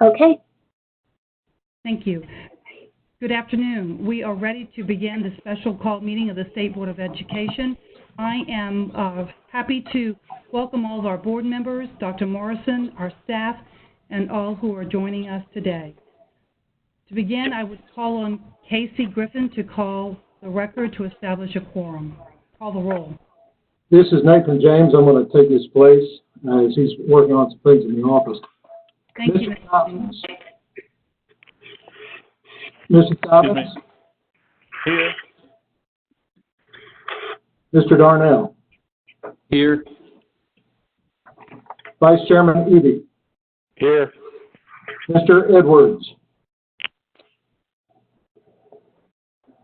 Okay. Thank you. Good afternoon. We are ready to begin the special call meeting of the State Board of Education. I am happy to welcome all of our board members, Dr. Morrison, our staff, and all who are joining us today. To begin, I would call on Casey Griffin to call the record to establish a quorum. Call the roll. This is Nathan James. I'm going to take his place as he's working on some things in the office. Thank you, Mr. James. Mr. Thomas? Here. Mr. Darnell? Here. Vice Chairman Eby? Here. Mr. Edwards?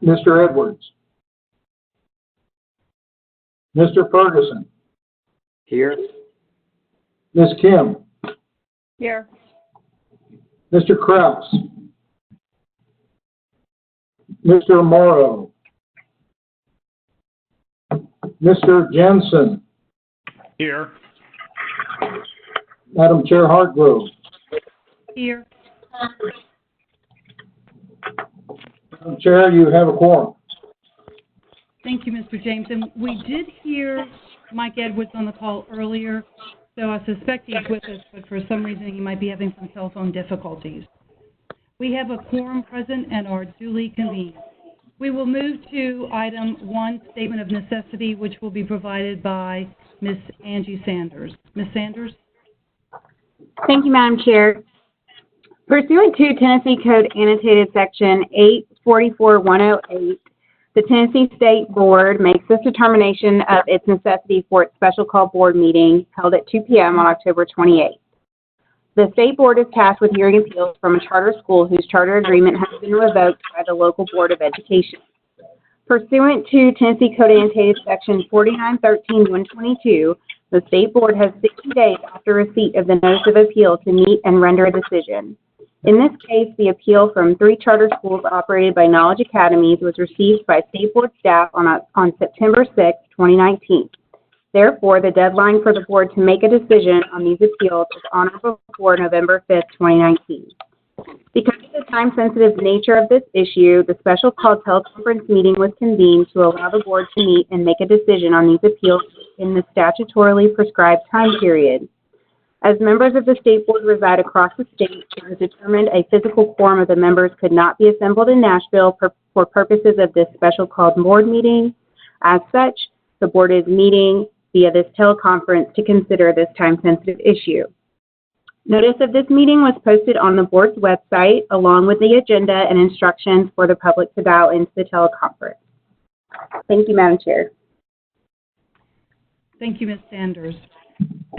Mr. Edwards? Mr. Ferguson? Here. Ms. Kim? Here. Mr. Kraus? Mr. Morrow? Mr. Jensen? Here. Madam Chair Hartgrove? Here. Madam Chair, you have a quorum. Thank you, Mr. James. And we did hear Mike Edwards on the call earlier, so I suspect he's with us, but for some reason he might be having some cell phone difficulties. We have a quorum present and are duly convened. We will move to item 1, statement of necessity, which will be provided by Ms. Angie Sanders. Ms. Sanders? Thank you, Madam Chair. Pursuant to Tennessee Code Annotated Section 844-108, the Tennessee State Board makes this determination of its necessity for its special call board meeting held at 2 p.m. on October 28th. The State Board is tasked with hearing appeals from a charter school whose charter agreement has been revoked by the local Board of Education. Pursuant to Tennessee Code Annotated Section 4913-122, the State Board has 60 days after receipt of the notice of appeal to meet and render a decision. In this case, the appeal from 3 charter schools operated by Knowledge Academies was received by State Board staff on September 6, 2019. Therefore, the deadline for the board to make a decision on these appeals is on or before November 5, 2019. Because of the time-sensitive nature of this issue, the special call teleconference meeting was convened to allow the board to meet and make a decision on these appeals in the statutorily prescribed time period. As members of the State Board reside across the state, it was determined a physical quorum of the members could not be assembled in Nashville for purposes of this special called board meeting. As such, the board is meeting via this teleconference to consider this time-sensitive issue. Notice of this meeting was posted on the board's website, along with the agenda and instructions for the public to dial into the teleconference. Thank you, Madam Chair. Thank you, Ms. Sanders.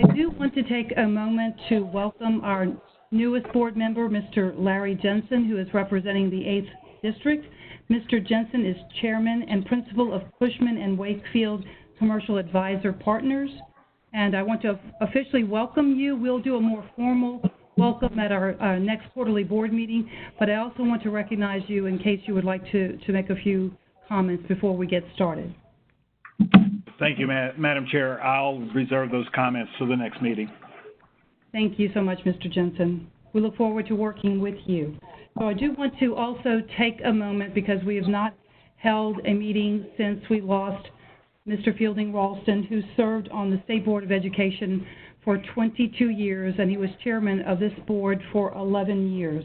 I do want to take a moment to welcome our newest board member, Mr. Larry Jensen, who is representing the 8th District. Mr. Jensen is chairman and principal of Cushman and Wakefield Commercial Advisor Partners, and I want to officially welcome you. We'll do a more formal welcome at our next quarterly board meeting, but I also want to recognize you in case you would like to make a few comments before we get started. Thank you, Madam Chair. I'll reserve those comments to the next meeting. Thank you so much, Mr. Jensen. We look forward to working with you. So I do want to also take a moment, because we have not held a meeting since we lost Mr. Fielding Ralston, who served on the State Board of Education for 22 years, and he was chairman of this board for 11 years.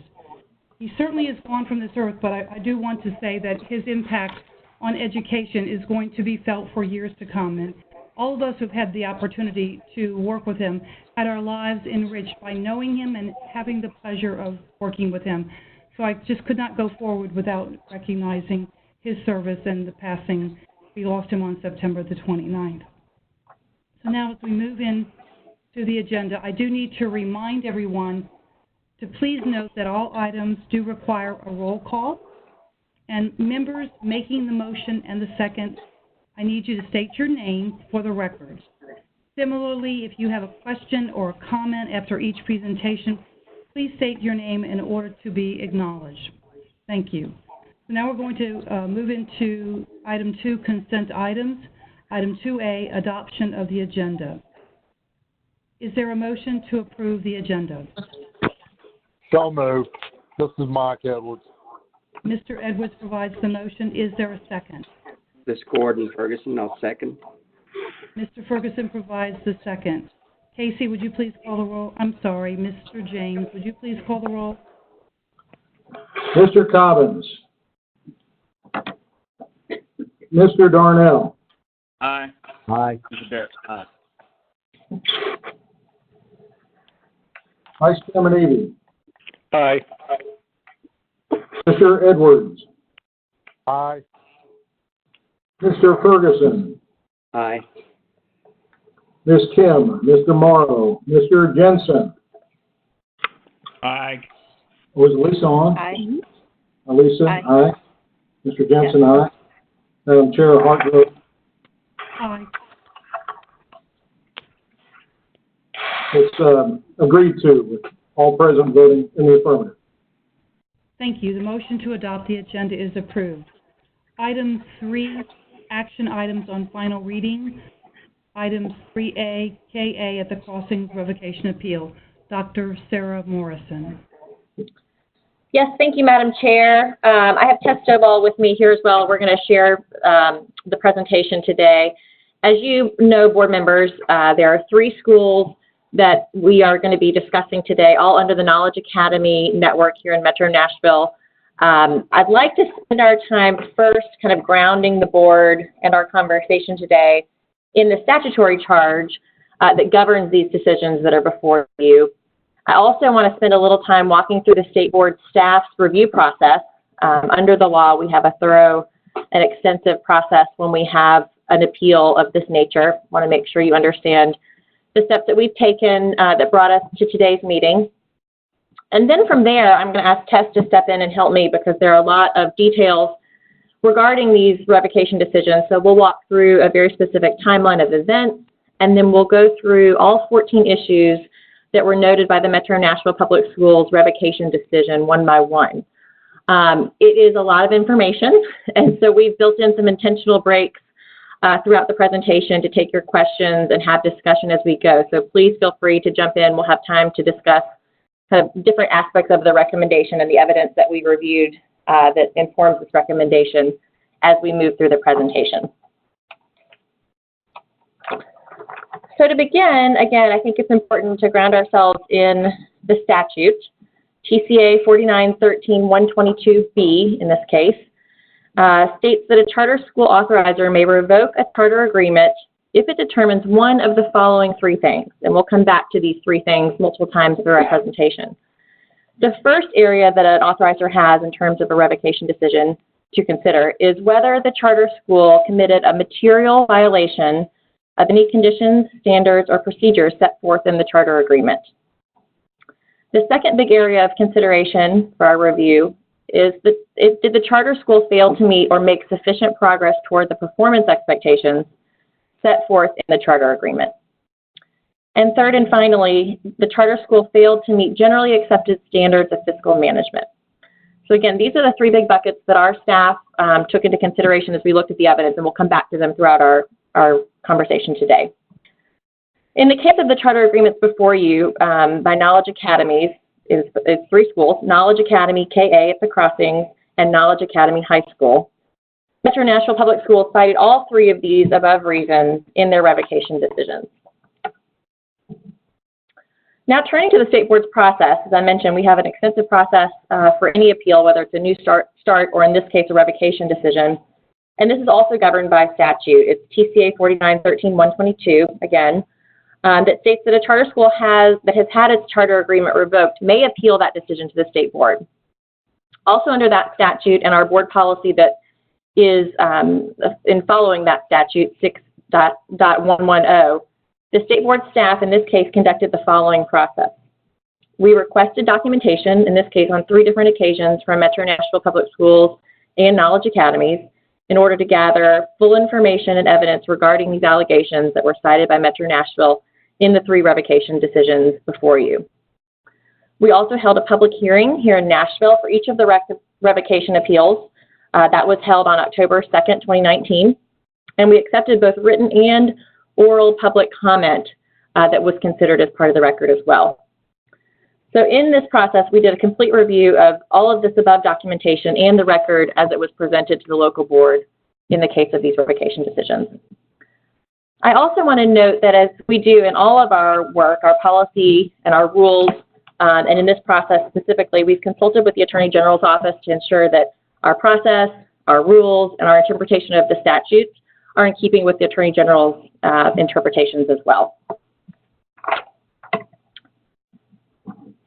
He certainly is gone from this earth, but I do want to say that his impact on education is going to be felt for years to come. And all of us who've had the opportunity to work with him had our lives enriched by knowing him and having the pleasure of working with him. So I just could not go forward without recognizing his service and the passing. We lost him on September the 29th. So now as we move in to the agenda, I do need to remind everyone to please note that all items do require a roll call, and members making the motion and the second, I need you to state your name for the record. Similarly, if you have a question or a comment after each presentation, please state your name in order to be acknowledged. Thank you. So now we're going to move into item 2, consent items. Item 2A, adoption of the agenda. Is there a motion to approve the agenda? So moved. This is Mike Edwards. Mr. Edwards provides the motion. Is there a second? This Gordon Ferguson, I'll second. Mr. Ferguson provides the second. Casey, would you please call the roll? I'm sorry, Mr. James, would you please call the roll? Mr. Cobbins. Mr. Darnell. Aye. Aye. Mr. Barrett, aye. Vice Chairman Eby. Aye. Mr. Edwards. Aye. Mr. Ferguson. Aye. Ms. Kim. Mr. Morrow. Mr. Jensen. Aye. Was Lisa on? Aye. Lisa? Aye. Mr. Jensen, aye. Madam Chair, Hartgrove. Aye. It's agreed to, with all present voting in the affirmative. Thank you. The motion to adopt the agenda is approved. Item 3, action items on final reading. Items 3A, KA at the Crossings Revocation Appeal. Dr. Sarah Morrison. Yes, thank you, Madam Chair. I have Tess Stovall with me here as well. We're going to share the presentation today. As you know, board members, there are 3 schools that we are going to be discussing today, all under the Knowledge Academy network here in Metro Nashville. I'd like to spend our time first kind of grounding the board and our conversation today in the statutory charge that governs these decisions that are before you. I also want to spend a little time walking through the State Board staff's review process. Under the law, we have a thorough and extensive process when we have an appeal of this nature. I want to make sure you understand the steps that we've taken that brought us to today's meeting. And then from there, I'm going to ask Tess to step in and help me because there are a lot of details regarding these revocation decisions. So we'll walk through a very specific timeline of events, and then we'll go through all 14 issues that were noted by the Metro Nashville Public Schools revocation decision one by one. It is a lot of information, and so we've built in some intentional breaks throughout the presentation to take your questions and have discussion as we go. So please feel free to jump in. We'll have time to discuss kind of different aspects of the recommendation and the evidence that we reviewed that informs this recommendation as we move through the presentation. So to begin, again, I think it's important to ground ourselves in the statute, TCA 4913-122B in this case, states that a charter school authorizer may revoke a charter agreement if it determines one of the following 3 things. And we'll come back to these 3 things multiple times through our presentation. The first area that an authorizer has in terms of a revocation decision to consider is whether the charter school committed a material violation of any conditions, standards, or procedures set forth in the charter agreement. The second big area of consideration for our review is did the charter school fail to meet or make sufficient progress toward the performance expectations set forth in the charter agreement. And third and finally, the charter school failed to meet generally accepted standards of fiscal management. So again, these are the 3 big buckets that our staff took into consideration as we looked at the evidence, and we'll come back to them throughout our conversation today. In the case of the charter agreements before you, by Knowledge Academies, is 3 schools, Knowledge Academy, KA at the Crossings, and Knowledge Academy High School. Metro Nashville Public Schools cited all 3 of these above reasons in their revocation decisions. Now turning to the State Board's process, as I mentioned, we have an extensive process for any appeal, whether it's a new start, or in this case, a revocation decision. And this is also governed by statute. It's TCA 4913-122, again, that states that a charter school that has had its charter agreement revoked may appeal that decision to the State Board. Also under that statute and our board policy that is in following that statute, 6.110, the State Board staff in this case conducted the following process. We requested documentation, in this case on 3 different occasions, from Metro Nashville Public Schools and Knowledge Academies in order to gather full information and evidence regarding these allegations that were cited by Metro Nashville in the 3 revocation decisions before you. We also held a public hearing here in Nashville for each of the revocation appeals. That was held on October 2nd, 2019, and we accepted both written and oral public comment that was considered as part of the record as well. So in this process, we did a complete review of all of this above documentation and the record as it was presented to the local board in the case of these revocation decisions. I also want to note that as we do in all of our work, our policy and our rules, and in this process specifically, we've consulted with the Attorney General's office to ensure that our process, our rules, and our interpretation of the statutes are in keeping with the Attorney General's interpretations as well.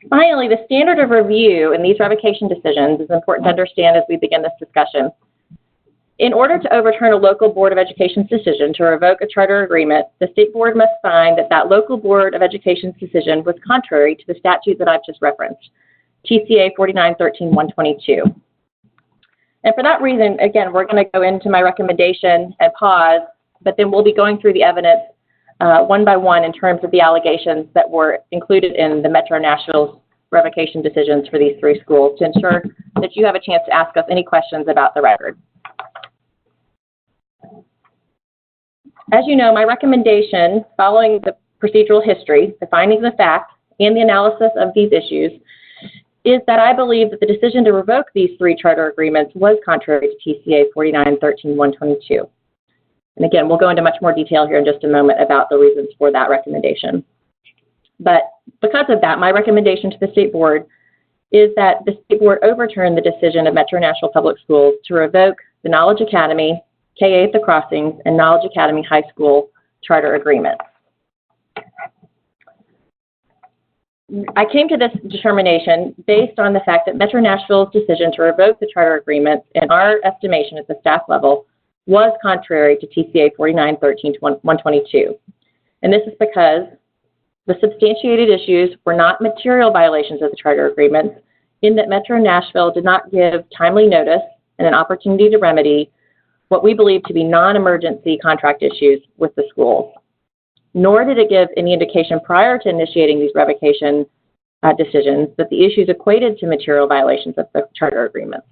Finally, the standard of review in these revocation decisions is important to understand as we begin this discussion. In order to overturn a local Board of Education's decision to revoke a charter agreement, the State Board must find that that local Board of Education's decision was contrary to the statute that I've just referenced, TCA 4913-122. And for that reason, again, we're going to go into my recommendation and pause, but then we'll be going through the evidence one by one in terms of the allegations that were included in the Metro Nashville's revocation decisions for these three schools to ensure that you have a chance to ask us any questions about the record. As you know, my recommendation, following the procedural history, the findings of fact, and the analysis of these issues, is that I believe that the decision to revoke these three charter agreements was contrary to TCA 4913-122. And again, we'll go into much more detail here in just a moment about the reasons for that recommendation. But because of that, my recommendation to the State Board is that the State Board overturn the decision of Metro Nashville Public Schools to revoke the Knowledge Academy, KA at the Crossings, and Knowledge Academy High School charter agreements. I came to this determination based on the fact that Metro Nashville's decision to revoke the charter agreements, in our estimation at the staff level, was contrary to TCA 4913-122. And this is because the substantiated issues were not material violations of the charter agreements, in that Metro Nashville did not give timely notice and an opportunity to remedy what we believe to be non-emergency contract issues with the schools. Nor did it give any indication prior to initiating these revocation decisions that the issues equated to material violations of the charter agreements.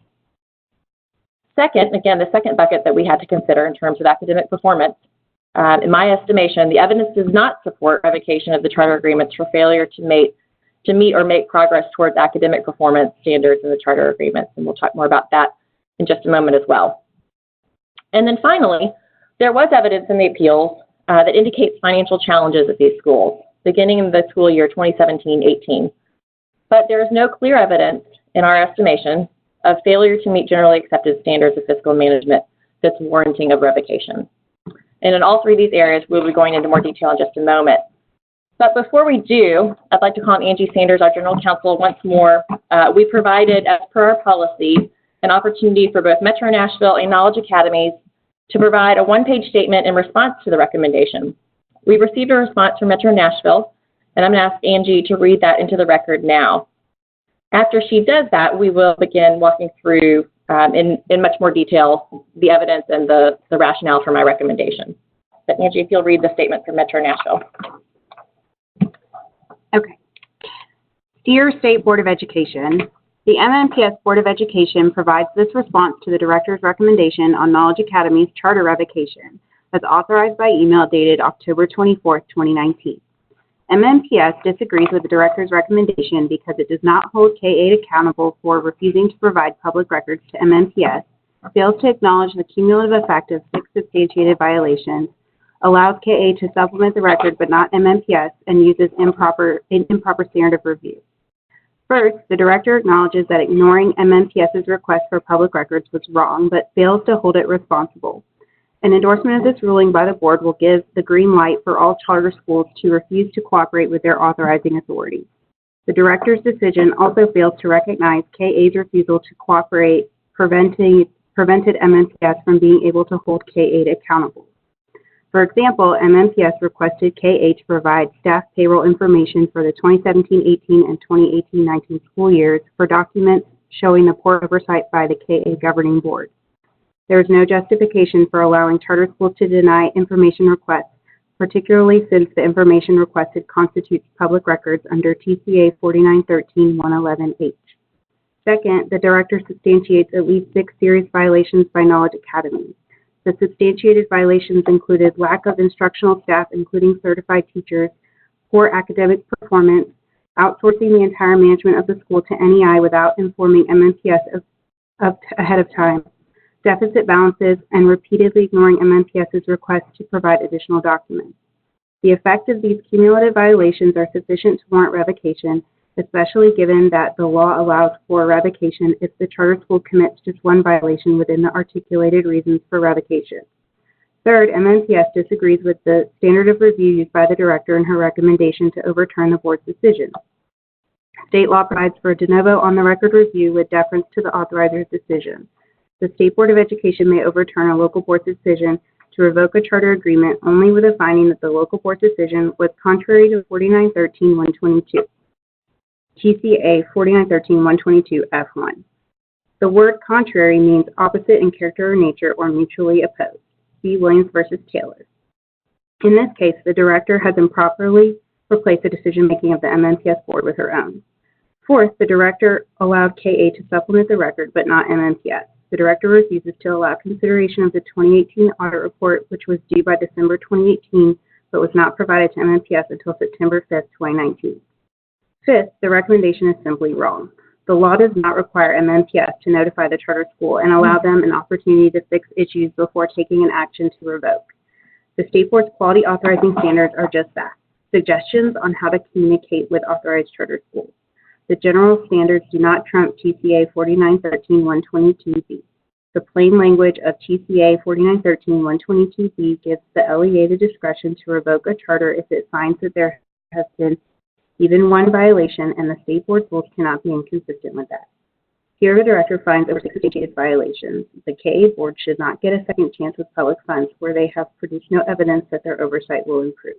Second, again, the second bucket that we had to consider in terms of academic performance, in my estimation, the evidence does not support revocation of the charter agreements for failure to meet or make progress towards academic performance standards in the charter agreements, and we'll talk more about that in just a moment as well. And then finally, there was evidence in the appeals that indicates financial challenges at these schools, beginning in the school year 2017-18. But there is no clear evidence, in our estimation, of failure to meet generally accepted standards of fiscal management that's warranting of revocation. And in all three of these areas, we'll be going into more detail in just a moment. But before we do, I'd like to call on Angie Sanders, our General Counsel, once more. We provided, as per our policy, an opportunity for both Metro Nashville and Knowledge Academies to provide a one-page statement in response to the recommendation. We received a response from Metro Nashville, and I'm going to ask Angie to read that into the record now. After she does that, we will begin walking through in much more detail the evidence and the rationale for my recommendation. But Angie, if you'll read the statement from Metro Nashville. Okay. Dear State Board of Education, the MNPS Board of Education provides this response to the Director's recommendation on Knowledge Academy's charter revocation, as authorized by email dated October 24, 2019. MNPS disagrees with the Director's recommendation because it does not hold K-8 accountable for refusing to provide public records to MNPS, fails to acknowledge the cumulative effect of 6 substantiated violations, allows K-8 to supplement the record but not MNPS, and uses an improper standard of review. First, the Director acknowledges that ignoring MNPS's request for public records was wrong, but fails to hold it responsible. An endorsement of this ruling by the Board will give the green light for all charter schools to refuse to cooperate with their authorizing authority. The Director's decision also fails to recognize K-8's refusal to cooperate prevented MNPS from being able to hold K-8 accountable. For example, MNPS requested K-8 to provide staff payroll information for the 2017-18 and 2018-19 school years for documents showing the poor oversight by the K-8 governing board. There is no justification for allowing charter schools to deny information requests, particularly since the information requested constitutes public records under TCA 4913-111H. Second, the Director substantiates at least 6 serious violations by Knowledge Academy. The substantiated violations included lack of instructional staff, including certified teachers, poor academic performance, outsourcing the entire management of the school to NEI without informing MNPS ahead of time, deficit balances, and repeatedly ignoring MNPS's request to provide additional documents. The effect of these cumulative violations are sufficient to warrant revocation, especially given that the law allows for revocation if the charter school commits just one violation within the articulated reasons for revocation. Third, MNPS disagrees with the standard of review used by the director in her recommendation to overturn the board's decision. State law provides for a de novo on-the-record review with deference to the authoriser's decision. The State Board of Education may overturn a local board's decision to revoke a charter agreement only with a finding that the local board's decision was contrary to 4913-122, TCA 4913-122 F1. The word contrary means opposite in character or nature or mutually opposed. See Williams versus Taylor. In this case, the director has improperly replaced the decision-making of the MNPS board with her own. Fourth, the director allowed KA to supplement the record, but not MNPS. The director refuses to allow consideration of the 2018 audit report, which was due by December 2018, but was not provided to MNPS until September 5th, 2019. Fifth, the recommendation is simply wrong. The law does not require MNPS to notify the charter school and allow them an opportunity to fix issues before taking an action to revoke. The State Board's quality authorizing standards are just that, suggestions on how to communicate with authorized charter schools. The general standards do not trump TCA 4913-122B. The plain language of TCA 4913-122B gives the LEA the discretion to revoke a charter if it finds that there has been even one violation, and the State Board's rules cannot be inconsistent with that. Here, the director finds over 60 violations. The KA Board should not get a second chance with public funds where they have produced no evidence that their oversight will improve.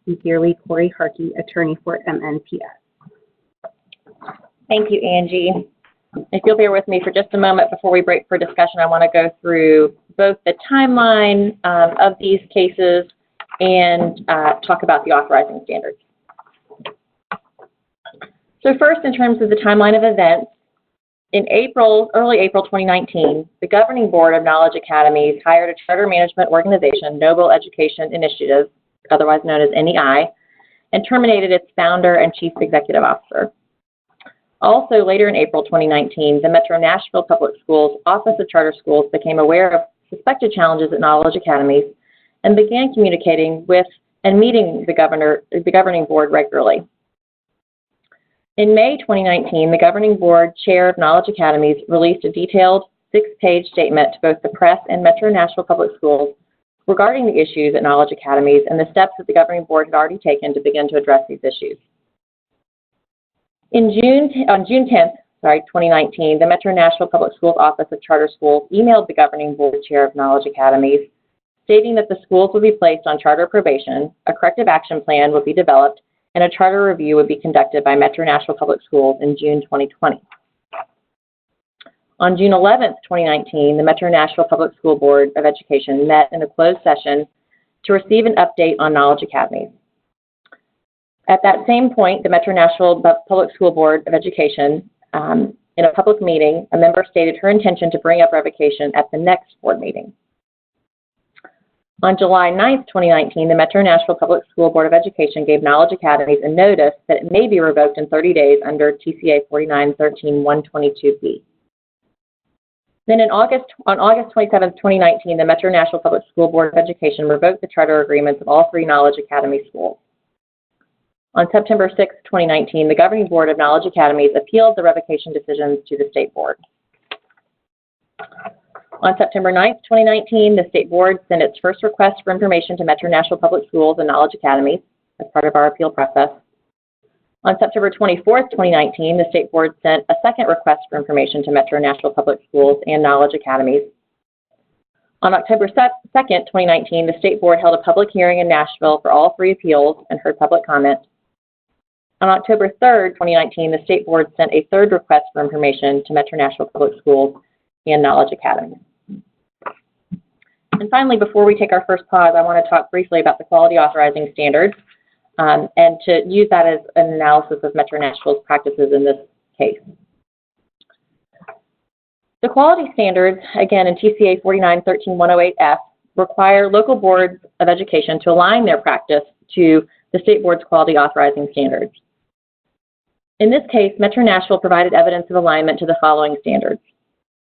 Sincerely, Corey Harkey, attorney for MNPS. Thank you, Angie. If you'll bear with me for just a moment before we break for discussion, I want to go through both the timeline of these cases and talk about the authorizing standards. So first, in terms of the timeline of events, in early April 2019, the Governing Board of Knowledge Academies hired a charter management organization, Noble Education Initiative, otherwise known as NEI, and terminated its founder and chief executive officer. Also, later in April 2019, the Metro Nashville Public Schools Office of Charter Schools became aware of suspected challenges at Knowledge Academies and began communicating with and meeting the Governing Board regularly. In May 2019, the Governing Board Chair of Knowledge Academies released a detailed 6-page statement to both the press and Metro Nashville Public Schools regarding the issues at Knowledge Academies and the steps that the Governing Board had already taken to begin to address these issues. On June 10th, 2019, the Metro Nashville Public Schools Office of Charter Schools emailed the Governing Board Chair of Knowledge Academies, stating that the schools would be placed on charter probation, a corrective action plan would be developed, and a charter review would be conducted by Metro Nashville Public Schools in June 2020. On June 11th, 2019, the Metro Nashville Public School Board of Education met in a closed session to receive an update on Knowledge Academies. At that same point, the Metro Nashville Public School Board of Education, in a public meeting, a member stated her intention to bring up revocation at the next board meeting. On July 9th, 2019, the Metro Nashville Public School Board of Education gave Knowledge Academies a notice that it may be revoked in 30 days under TCA 4913-122B. Then on August 27th, 2019, the Metro Nashville Public School Board of Education revoked the charter agreements of all 3 Knowledge Academy schools. On September 6, 2019, the Governing Board of Knowledge Academies appealed the revocation decisions to the State Board. On September 9, 2019, the State Board sent its first request for information to Metro Nashville Public Schools and Knowledge Academies as part of our appeal process. On September 24, 2019, the State Board sent a second request for information to Metro Nashville Public Schools and Knowledge Academies. On October 2, 2019, the State Board held a public hearing in Nashville for all 3 appeals and heard public comment. On October 3, 2019, the State Board sent a third request for information to Metro Nashville Public Schools and Knowledge Academies. And finally, before we take our first pause, I want to talk briefly about the quality authorizing standards and to use that as an analysis of Metro Nashville's practices in this case. The quality standards, again in TCA 4913-108F, require local boards of education to align their practice to the State Board's quality authorizing standards. In this case, Metro Nashville provided evidence of alignment to the following standards: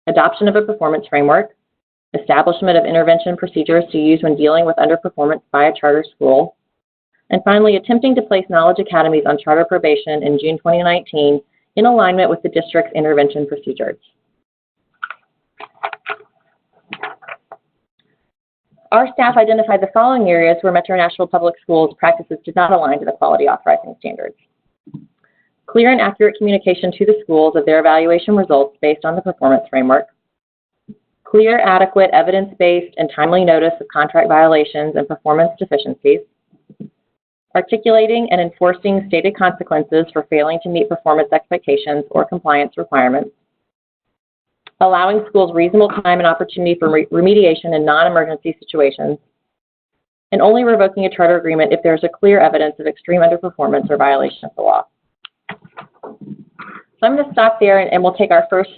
adoption of a performance framework, establishment of intervention procedures to use when dealing with underperformance by a charter school, and finally, attempting to place Knowledge Academies on charter probation in June 2019 in alignment with the district's intervention procedures. Our staff identified the following areas where Metro Nashville Public Schools practices did not align to the quality authorizing standards: clear and accurate communication to the schools of their evaluation results based on the performance framework, clear, adequate, evidence-based, and timely notice of contract violations and performance deficiencies, articulating and enforcing stated consequences for failing to meet performance expectations or compliance requirements, allowing schools reasonable time and opportunity for remediation in non-emergency situations, and only revoking a charter agreement if there is a clear evidence of extreme underperformance or violation of the law. So I'm going to stop there, and we'll take our first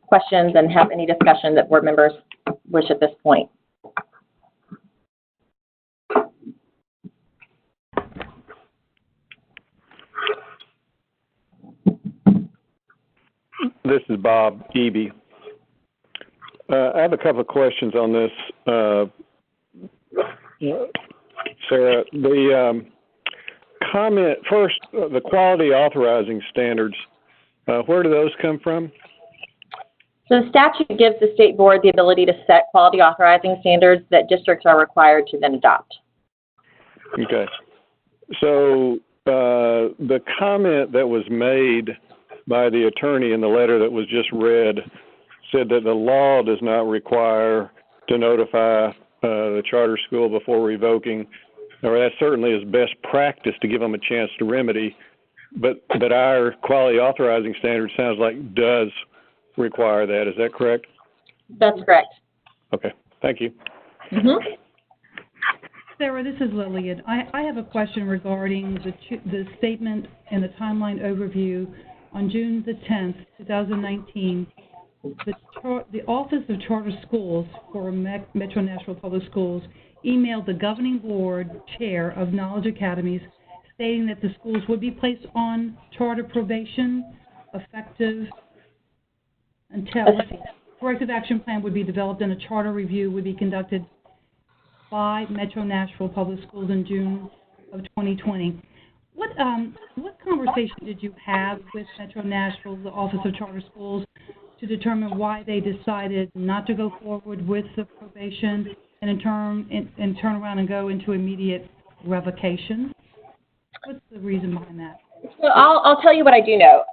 questions and have any discussion that board members wish at this point. This is Bob Eby. I have a couple of questions on this, Sarah. The comment first, the quality authorizing standards, where do those come from? So the statute gives the state board the ability to set quality authorizing standards that districts are required to then adopt. Okay. So the comment that was made by the attorney in the letter that was just read said that the law does not require to notify the charter school before revoking, or that certainly is best practice to give them a chance to remedy, but our quality authorizing standard sounds like does require that. Is that correct? That's correct. Okay, thank you. Mm-hmm. Sarah, this is Lillian. I have a question regarding the statement and the timeline overview. On June the 10th, 2019, the Office of Charter Schools for Metro Nashville Public Schools emailed the governing board chair of Knowledge Academies stating that the schools would be placed on charter probation effective until corrective action plan would be developed and a charter review would be conducted by Metro Nashville Public Schools in June of 2020. What conversation did you have with Metro Nashville, the Office of Charter Schools, to determine why they decided not to go forward with the probation and turn around and go into immediate revocation? What's the reason behind that? So I'll tell you what I do know.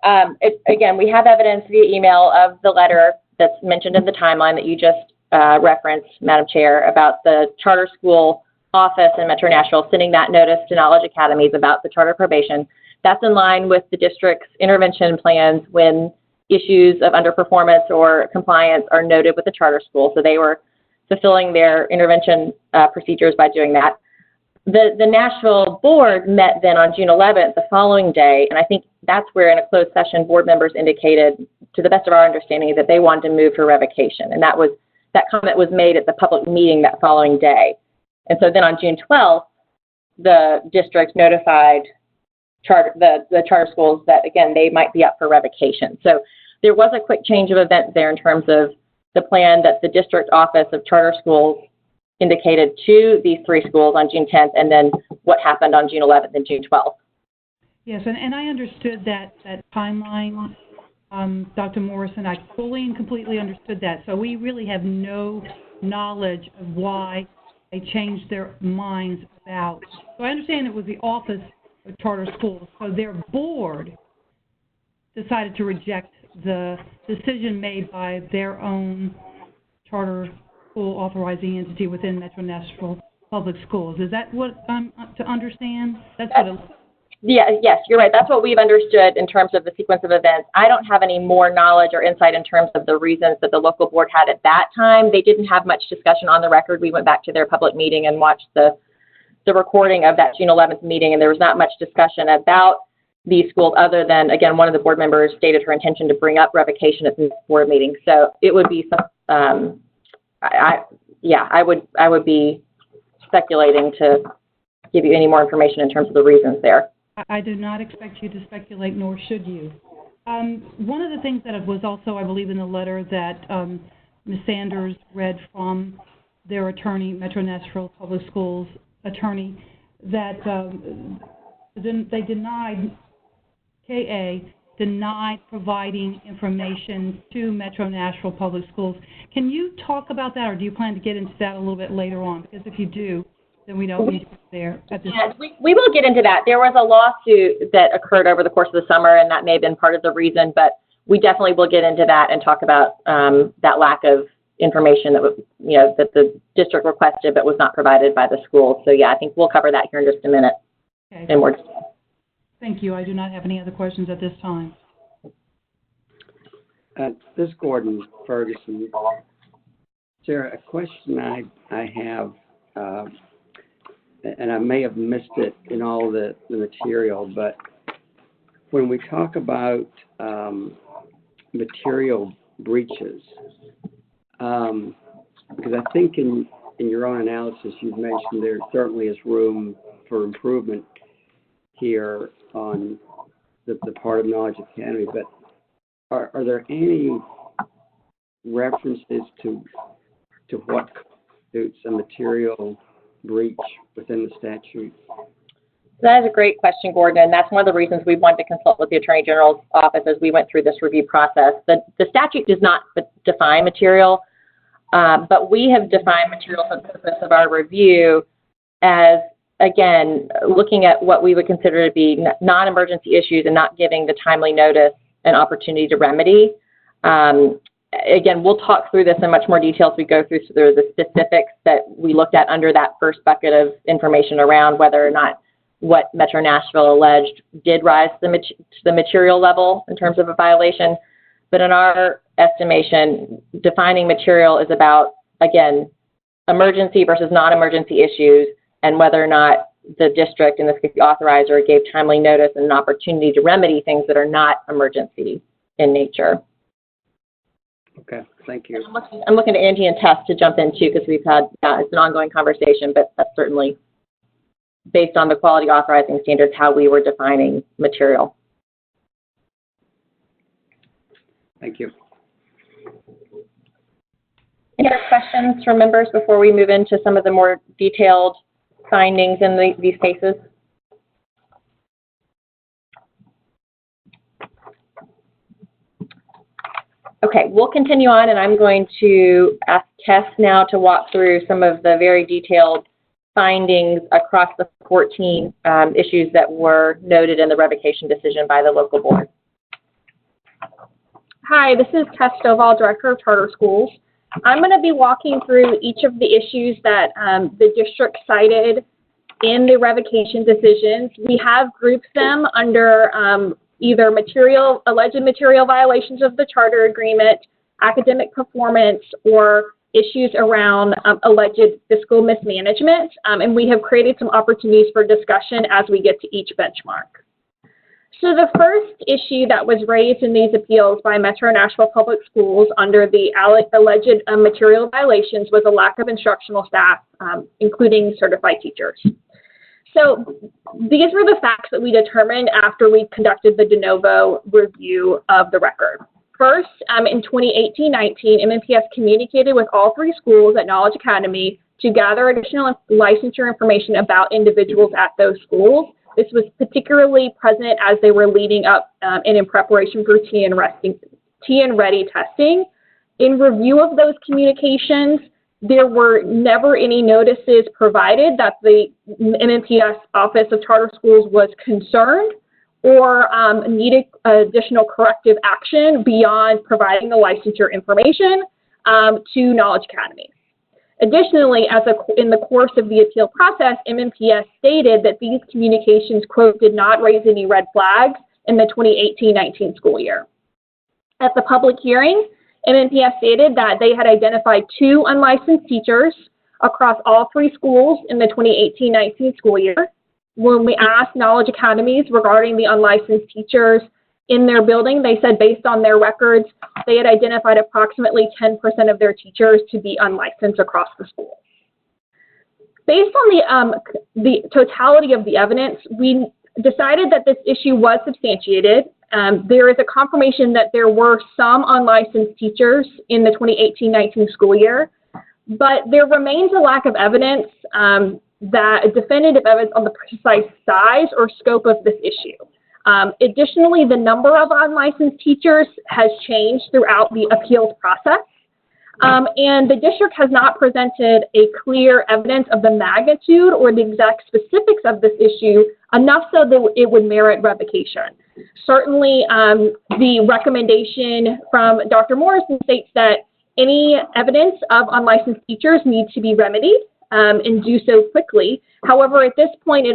Again, we have evidence via email of the letter that's mentioned in the timeline that you just referenced, Madam Chair, about the charter school office in Metro Nashville sending that notice to Knowledge Academies about the charter probation. That's in line with the district's intervention plans when issues of underperformance or compliance are noted with the charter school. So they were fulfilling their intervention procedures by doing that. The Nashville board met then on June 11th, the following day, and I think that's where in a closed session board members indicated, to the best of our understanding, that they wanted to move for revocation. And that comment was made at the public meeting that following day. And so then on June 12th, the district notified the charter schools that, again, they might be up for revocation. So there was a quick change of events there in terms of the plan that the district office of charter schools indicated to these three schools on June 10th, and then what happened on June 11th and June 12th. Yes, and I understood that timeline, Dr. Morrison. I fully and completely understood that. So we really have no knowledge of why they changed their minds about. So I understand it was the Office of Charter Schools. So their board decided to reject the decision made by their own charter school authorizing entity within Metro Nashville Public Schools. Is that what I'm to understand? That's what it. Yeah, yes, you're right. That's what we've understood in terms of the sequence of events. I don't have any more knowledge or insight in terms of the reasons that the local board had at that time. They didn't have much discussion on the record. We went back to their public meeting and watched the recording of that June 11th meeting, and there was not much discussion about these schools other than, again, one of the board members stated her intention to bring up revocation at the board meeting. So it would be some, I would be speculating to give you any more information in terms of the reasons there. I do not expect you to speculate, nor should you. One of the things that was also, I believe, in the letter that Ms. Sanders read from their attorney, Metro Nashville Public Schools attorney, that they denied, KA denied providing information to Metro Nashville Public Schools. Can you talk about that, or do you plan to get into that a little bit later on? Because if you do, then we don't need to go there at this Yes, we will get into that. There was a lawsuit that occurred over the course of the summer, and that may have been part of the reason, but we definitely will get into that and talk about that lack of information that that the district requested but was not provided by the school. So yeah, I think we'll cover that here in just a minute. Okay. In more detail. Thank you. I do not have any other questions at this time. This is Gordon Ferguson. Sarah, a question I have, and I may have missed it in all the material, but when we talk about material breaches, because I think in your own analysis you've mentioned there certainly is room for improvement here on the part of Knowledge Academy, but are there any references to what constitutes a material breach within the statute? That is a great question, Gordon, and that's one of the reasons we wanted to consult with the Attorney General's office as we went through this review process. The statute does not define material, but we have defined material for the purpose of our review as, again, looking at what we would consider to be non-emergency issues and not giving the timely notice and opportunity to remedy. Again, we'll talk through this in much more detail as we go through the specifics that we looked at under that first bucket of information around whether or not what Metro Nashville alleged did rise to the material level in terms of a violation. But in our estimation, defining material is about, again, emergency versus non-emergency issues and whether or not the district, in this case the authorizer, gave timely notice and an opportunity to remedy things that are not emergency in nature. Okay, thank you. I'm looking at Angie and Tess to jump in too, because we've had, it's an ongoing conversation, but that's certainly based on the quality authorizing standards, how we were defining material. Thank you. Any other questions from members before we move into some of the more detailed findings in these cases? Okay, we'll continue on, and I'm going to ask Tess now to walk through some of the very detailed findings across the 14 issues that were noted in the revocation decision by the local board. Hi, this is Tess Stovall, Director of Charter Schools. I'm going to be walking through each of the issues that the district cited in the revocation decisions. We have grouped them under either alleged material violations of the charter agreement, academic performance, or issues around alleged fiscal mismanagement. And we have created some opportunities for discussion as we get to each benchmark. So the first issue that was raised in these appeals by Metro Nashville Public Schools under the alleged material violations was a lack of instructional staff, including certified teachers. So these were the facts that we determined after we conducted the de novo review of the record. First, in 2018-19, MNPS communicated with all 3 schools at Knowledge Academy to gather additional licensure information about individuals at those schools. This was particularly present as they were leading up and in preparation for TN Ready testing. In review of those communications, there were never any notices provided that the MNPS Office of Charter Schools was concerned or needed additional corrective action beyond providing the licensure information to Knowledge Academy. Additionally, in the course of the appeal process, MNPS stated that these communications, quote, did not raise any red flags in the 2018-19 school year. At the public hearing, MNPS stated that they had identified 2 unlicensed teachers across all 3 schools in the 2018-19 school year. When we asked Knowledge Academies regarding the unlicensed teachers in their building, they said based on their records, they had identified approximately 10% of their teachers to be unlicensed across the school. Based on the totality of the evidence, we decided that this issue was substantiated. There is a confirmation that there were some unlicensed teachers in the 2018-19 school year, but there remains a lack of evidence, definitive evidence on the precise size or scope of this issue. Additionally, the number of unlicensed teachers has changed throughout the appeals process. And the district has not presented a clear evidence of the magnitude or the exact specifics of this issue enough so that it would merit revocation. Certainly, the recommendation from Dr. Morrison states that any evidence of unlicensed teachers needs to be remedied and do so quickly. However, at this point,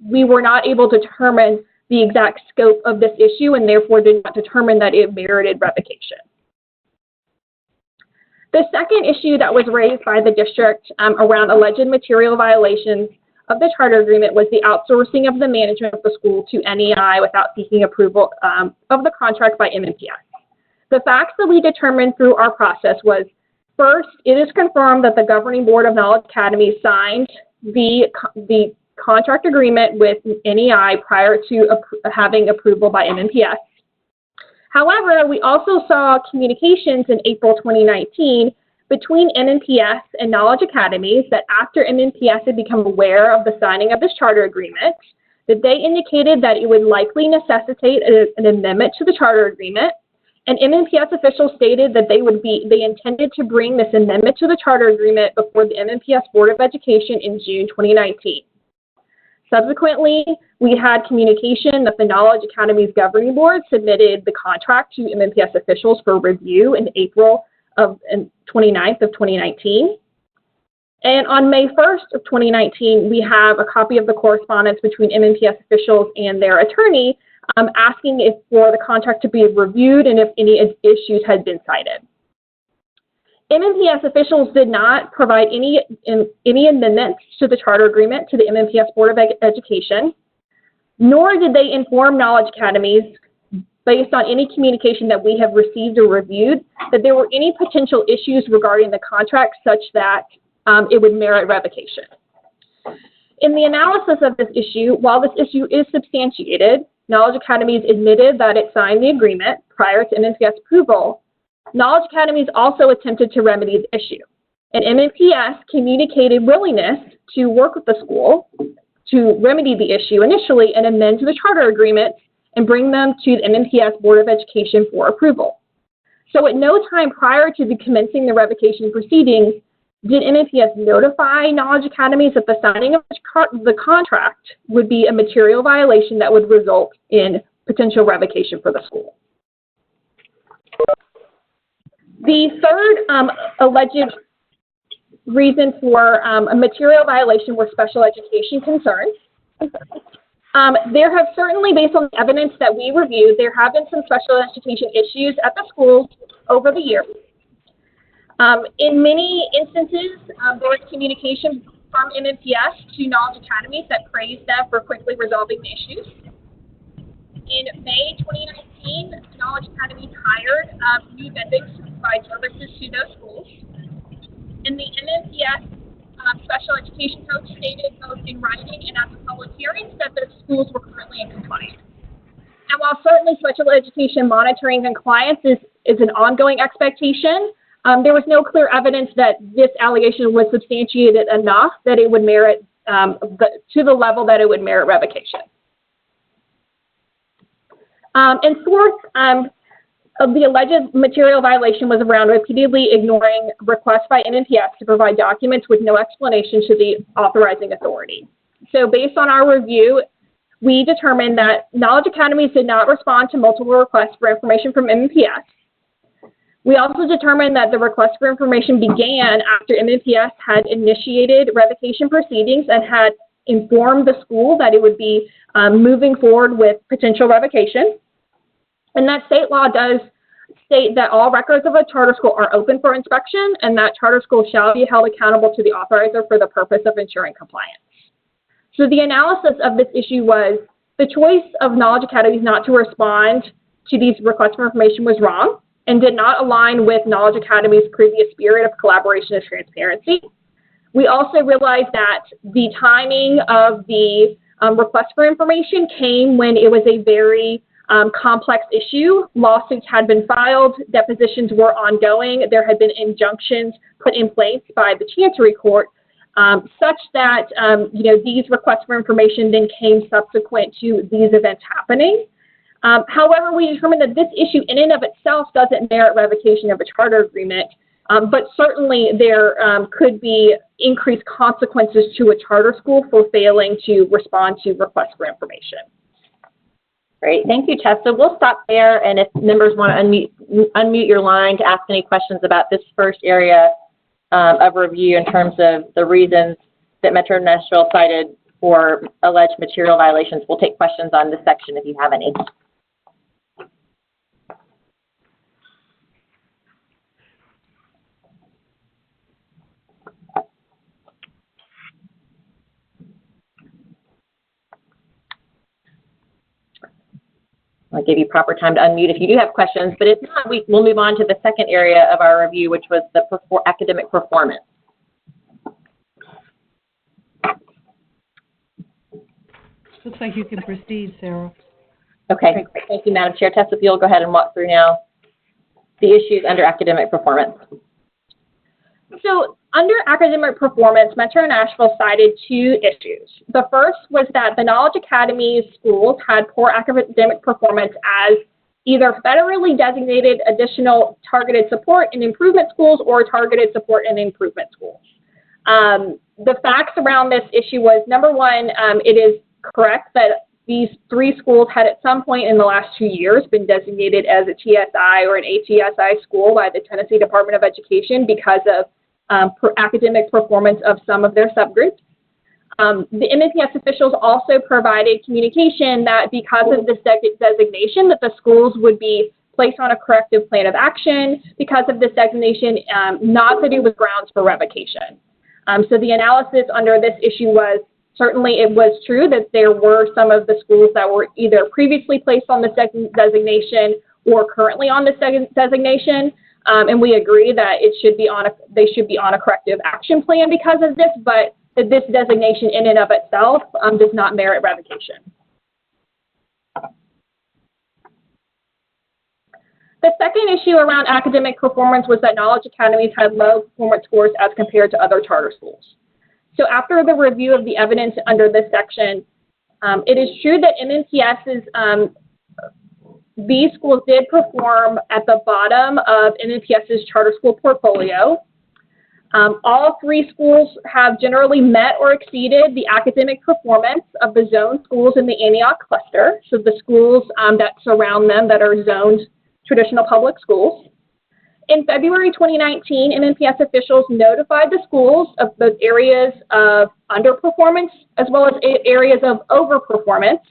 we were not able to determine the exact scope of this issue and therefore did not determine that it merited revocation. The second issue that was raised by the district around alleged material violations of the charter agreement was the outsourcing of the management of the school to NEI without seeking approval of the contract by MNPS. The facts that we determined through our process was, first, it is confirmed that the Governing Board of Knowledge Academy signed the contract agreement with NEI prior to having approval by MNPS. However, we also saw communications in April 2019 between MNPS and Knowledge Academies that after MNPS had become aware of the signing of this charter agreement, that they indicated that it would likely necessitate an amendment to the charter agreement, and MNPS officials stated that they intended to bring this amendment to the charter agreement before the MNPS Board of Education in June 2019. Subsequently, we had communication that the Knowledge Academy's governing board submitted the contract to MNPS officials for review in April of 29th of 2019. And on May 1st of 2019, we have a copy of the correspondence between MNPS officials and their attorney asking for the contract to be reviewed and if any issues had been cited. MNPS officials did not provide any amendments to the charter agreement to the MNPS Board of Education, nor did they inform Knowledge Academies, based on any communication that we have received or reviewed, that there were any potential issues regarding the contract such that it would merit revocation. In the analysis of this issue, while this issue is substantiated, Knowledge Academies admitted that it signed the agreement prior to MNPS approval. Knowledge Academies also attempted to remedy the issue, and MNPS communicated willingness to work with the school to remedy the issue initially and amend to the charter agreement and bring them to the MNPS Board of Education for approval. So at no time prior to the commencing the revocation proceedings did MNPS notify Knowledge Academies that the signing of the contract would be a material violation that would result in potential revocation for the school. The third alleged reason for a material violation were special education concerns. There have certainly, based on the evidence that we reviewed, there have been some special education issues at the schools over the years. In many instances, there was communication from MNPS to Knowledge Academies that praised them for quickly resolving the issues. In May 2019, Knowledge Academies hired new vendors to provide services to those schools. And the MNPS special education coach stated both in writing and at the public hearings that the schools were currently in compliance. And while certainly special education monitoring and compliance is an ongoing expectation, there was no clear evidence that this allegation was substantiated enough that it would merit, to the level that it would merit revocation. And fourth, the alleged material violation was around repeatedly ignoring requests by MNPS to provide documents with no explanation to the authorizing authority. So based on our review, we determined that Knowledge Academies did not respond to multiple requests for information from MNPS. We also determined that the request for information began after MNPS had initiated revocation proceedings and had informed the school that it would be moving forward with potential revocation. And that state law does state that all records of a charter school are open for inspection and that charter schools shall be held accountable to the authorizer for the purpose of ensuring compliance. So the analysis of this issue was the choice of Knowledge Academies not to respond to these requests for information was wrong and did not align with Knowledge Academy's previous spirit of collaboration and transparency. We also realized that the timing of the request for information came when it was a very complex issue. Lawsuits had been filed, depositions were ongoing, there had been injunctions put in place by the Chancery Court, such that these requests for information then came subsequent to these events happening. However, we determined that this issue in and of itself doesn't merit revocation of a charter agreement, but certainly there could be increased consequences to a charter school for failing to respond to requests for information. Great, thank you, Tessa. We'll stop there, and if members want to unmute your line to ask any questions about this first area of review in terms of the reasons that Metro Nashville cited for alleged material violations, we'll take questions on this section if you have any. I'll give you proper time to unmute if you do have questions, but if not, we'll move on to the second area of our review, which was the academic performance. Looks like you can proceed, Sarah. Okay, great. Thank you, Madam Chair. Tessa, if you'll go ahead and walk through now the issues under academic performance. So under academic performance, Metro Nashville cited two issues. The first was that the Knowledge Academy schools had poor academic performance as either federally designated additional targeted support and improvement schools or targeted support and improvement schools. The facts around this issue was, number one, it is correct that these three schools had at some point in the last 2 years been designated as a TSI or an ATSI school by the Tennessee Department of Education because of academic performance of some of their subgroups. The MNPS officials also provided communication that because of this designation that the schools would be placed on a corrective plan of action because of this designation, not to do with grounds for revocation. So the analysis under this issue was certainly it was true that there were some of the schools that were either previously placed on this designation or currently on this designation. And we agree that they should be on a corrective action plan because of this, but that this designation in and of itself does not merit revocation. The second issue around academic performance was that Knowledge Academies had low performance scores as compared to other charter schools. So after the review of the evidence under this section, it is true that MNPS's these schools did perform at the bottom of MNPS's charter school portfolio. All three schools have generally met or exceeded the academic performance of the zone schools in the Antioch cluster, so the schools that surround them that are zoned traditional public schools. In February 2019, MNPS officials notified the schools of the areas of underperformance as well as areas of overperformance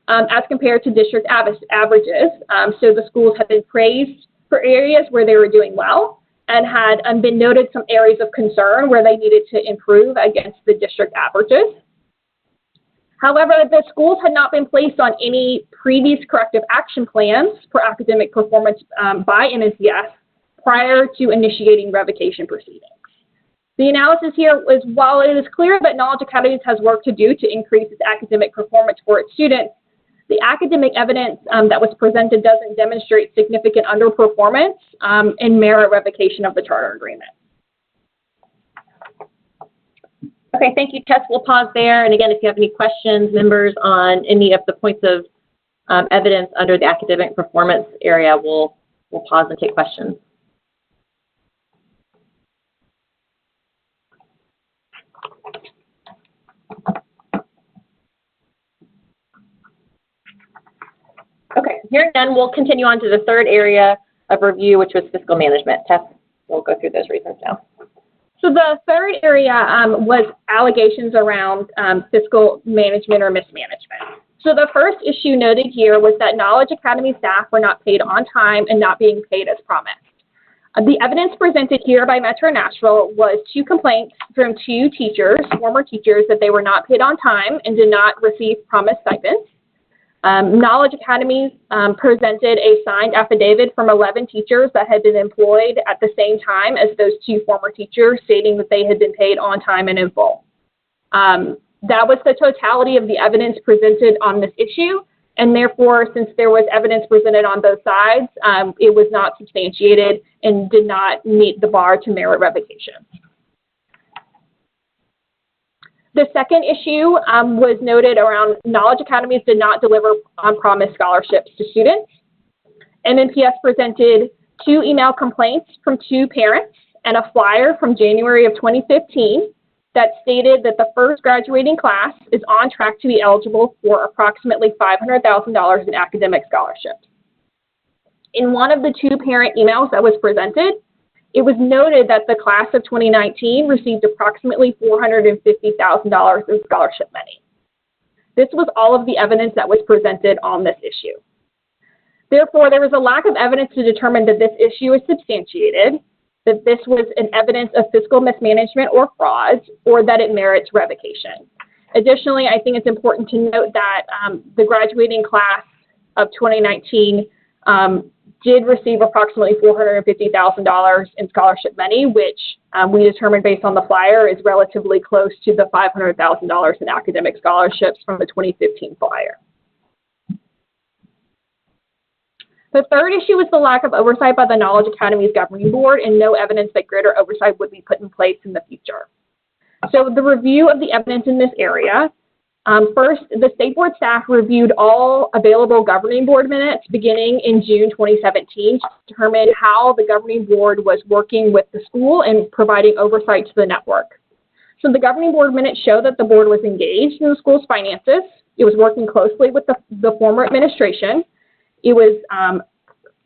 as compared to district averages. So the schools have been praised for areas where they were doing well and had been noted some areas of concern where they needed to improve against the district averages. However, the schools had not been placed on any previous corrective action plans for academic performance by MNPS prior to initiating revocation proceedings. The analysis here is, while it is clear that Knowledge Academies has work to do to increase its academic performance for its students, the academic evidence that was presented doesn't demonstrate significant underperformance and merit revocation of the charter agreement. Okay, thank you, Tess. We'll pause there. And again, if you have any questions, members, on any of the points of evidence under the academic performance area, we'll pause and take questions. Okay, hearing none, we'll continue on to the third area of review, which was fiscal management. Tess, we'll go through those reasons now. So the third area was allegations around fiscal management or mismanagement. So the first issue noted here was that Knowledge Academy staff were not paid on time and not being paid as promised. The evidence presented here by Metro Nashville was 2 complaints from 2 teachers, former teachers, that they were not paid on time and did not receive promised stipends. Knowledge Academies presented a signed affidavit from 11 teachers that had been employed at the same time as those 2 former teachers, stating that they had been paid on time and in full. That was the totality of the evidence presented on this issue, and therefore, since there was evidence presented on both sides, it was not substantiated and did not meet the bar to merit revocation. The second issue was noted around Knowledge Academies did not deliver on promised scholarships to students. MNPS presented 2 email complaints from 2 parents and a flyer from January of 2015 that stated that the first graduating class is on track to be eligible for approximately $500,000 in academic scholarships. In one of the 2 parent emails that was presented, it was noted that the class of 2019 received approximately $450,000 in scholarship money. This was all of the evidence that was presented on this issue. Therefore, there was a lack of evidence to determine that this issue is substantiated, that this was an evidence of fiscal mismanagement or frauds, or that it merits revocation. Additionally, I think it's important to note that the graduating class of 2019 did receive approximately $450,000 in scholarship money, which we determined based on the flyer is relatively close to the $500,000 in academic scholarships from the 2015 flyer. The third issue is the lack of oversight by the Knowledge Academies Governing Board and no evidence that greater oversight would be put in place in the future. So the review of the evidence in this area, first, the State Board staff reviewed all available Governing Board minutes beginning in June 2017 to determine how the Governing Board was working with the school and providing oversight to the network. So the Governing Board minutes show that the board was engaged in the school's finances. It was working closely with the former administration. It was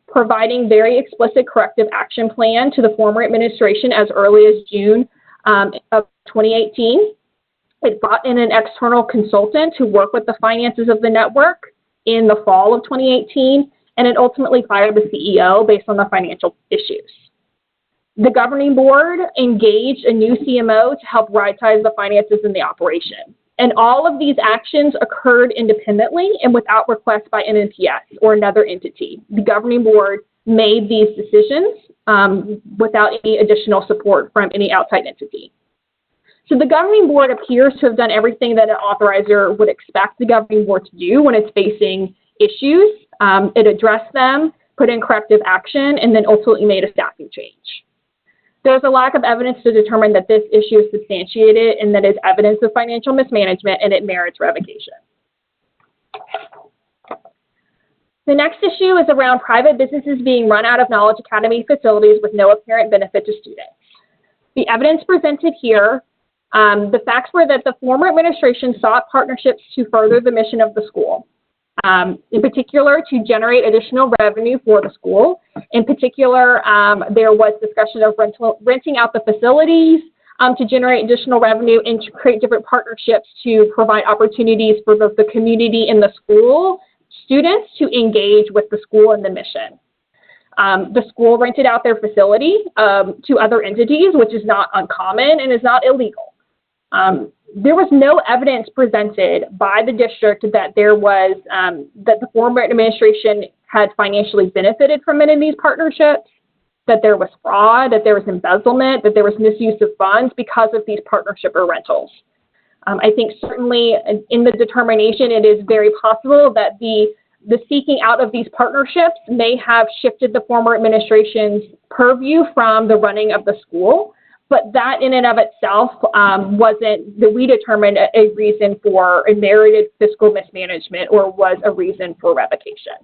providing very explicit corrective action plan to the former administration as early as June of 2018. It brought in an external consultant to work with the finances of the network in the fall of 2018, and it ultimately fired the CEO based on the financial issues. The governing board engaged a new CMO to help right-size the finances in the operation. And all of these actions occurred independently and without request by MNPS or another entity. The governing board made these decisions without any additional support from any outside entity. So the governing board appears to have done everything that an authorizer would expect the governing board to do when it's facing issues. It addressed them, put in corrective action, and then ultimately made a staffing change. There's a lack of evidence to determine that this issue is substantiated and that is evidence of financial mismanagement and it merits revocation. The next issue is around private businesses being run out of Knowledge Academy facilities with no apparent benefit to students. The evidence presented here, the facts were that the former administration sought partnerships to further the mission of the school. In particular, to generate additional revenue for the school. In particular, there was discussion of renting out the facilities to generate additional revenue and to create different partnerships to provide opportunities for both the community and the school students to engage with the school and the mission. The school rented out their facility to other entities, which is not uncommon and is not illegal. There was no evidence presented by the district that there was, that the former administration had financially benefited from any of these partnerships, that there was fraud, that there was embezzlement, that there was misuse of funds because of these partnership or rentals. I think certainly in the determination, it is very possible that the seeking out of these partnerships may have shifted the former administration's purview from the running of the school. But that in and of itself wasn't, that we determined, a reason for a merited fiscal mismanagement or was a reason for revocation.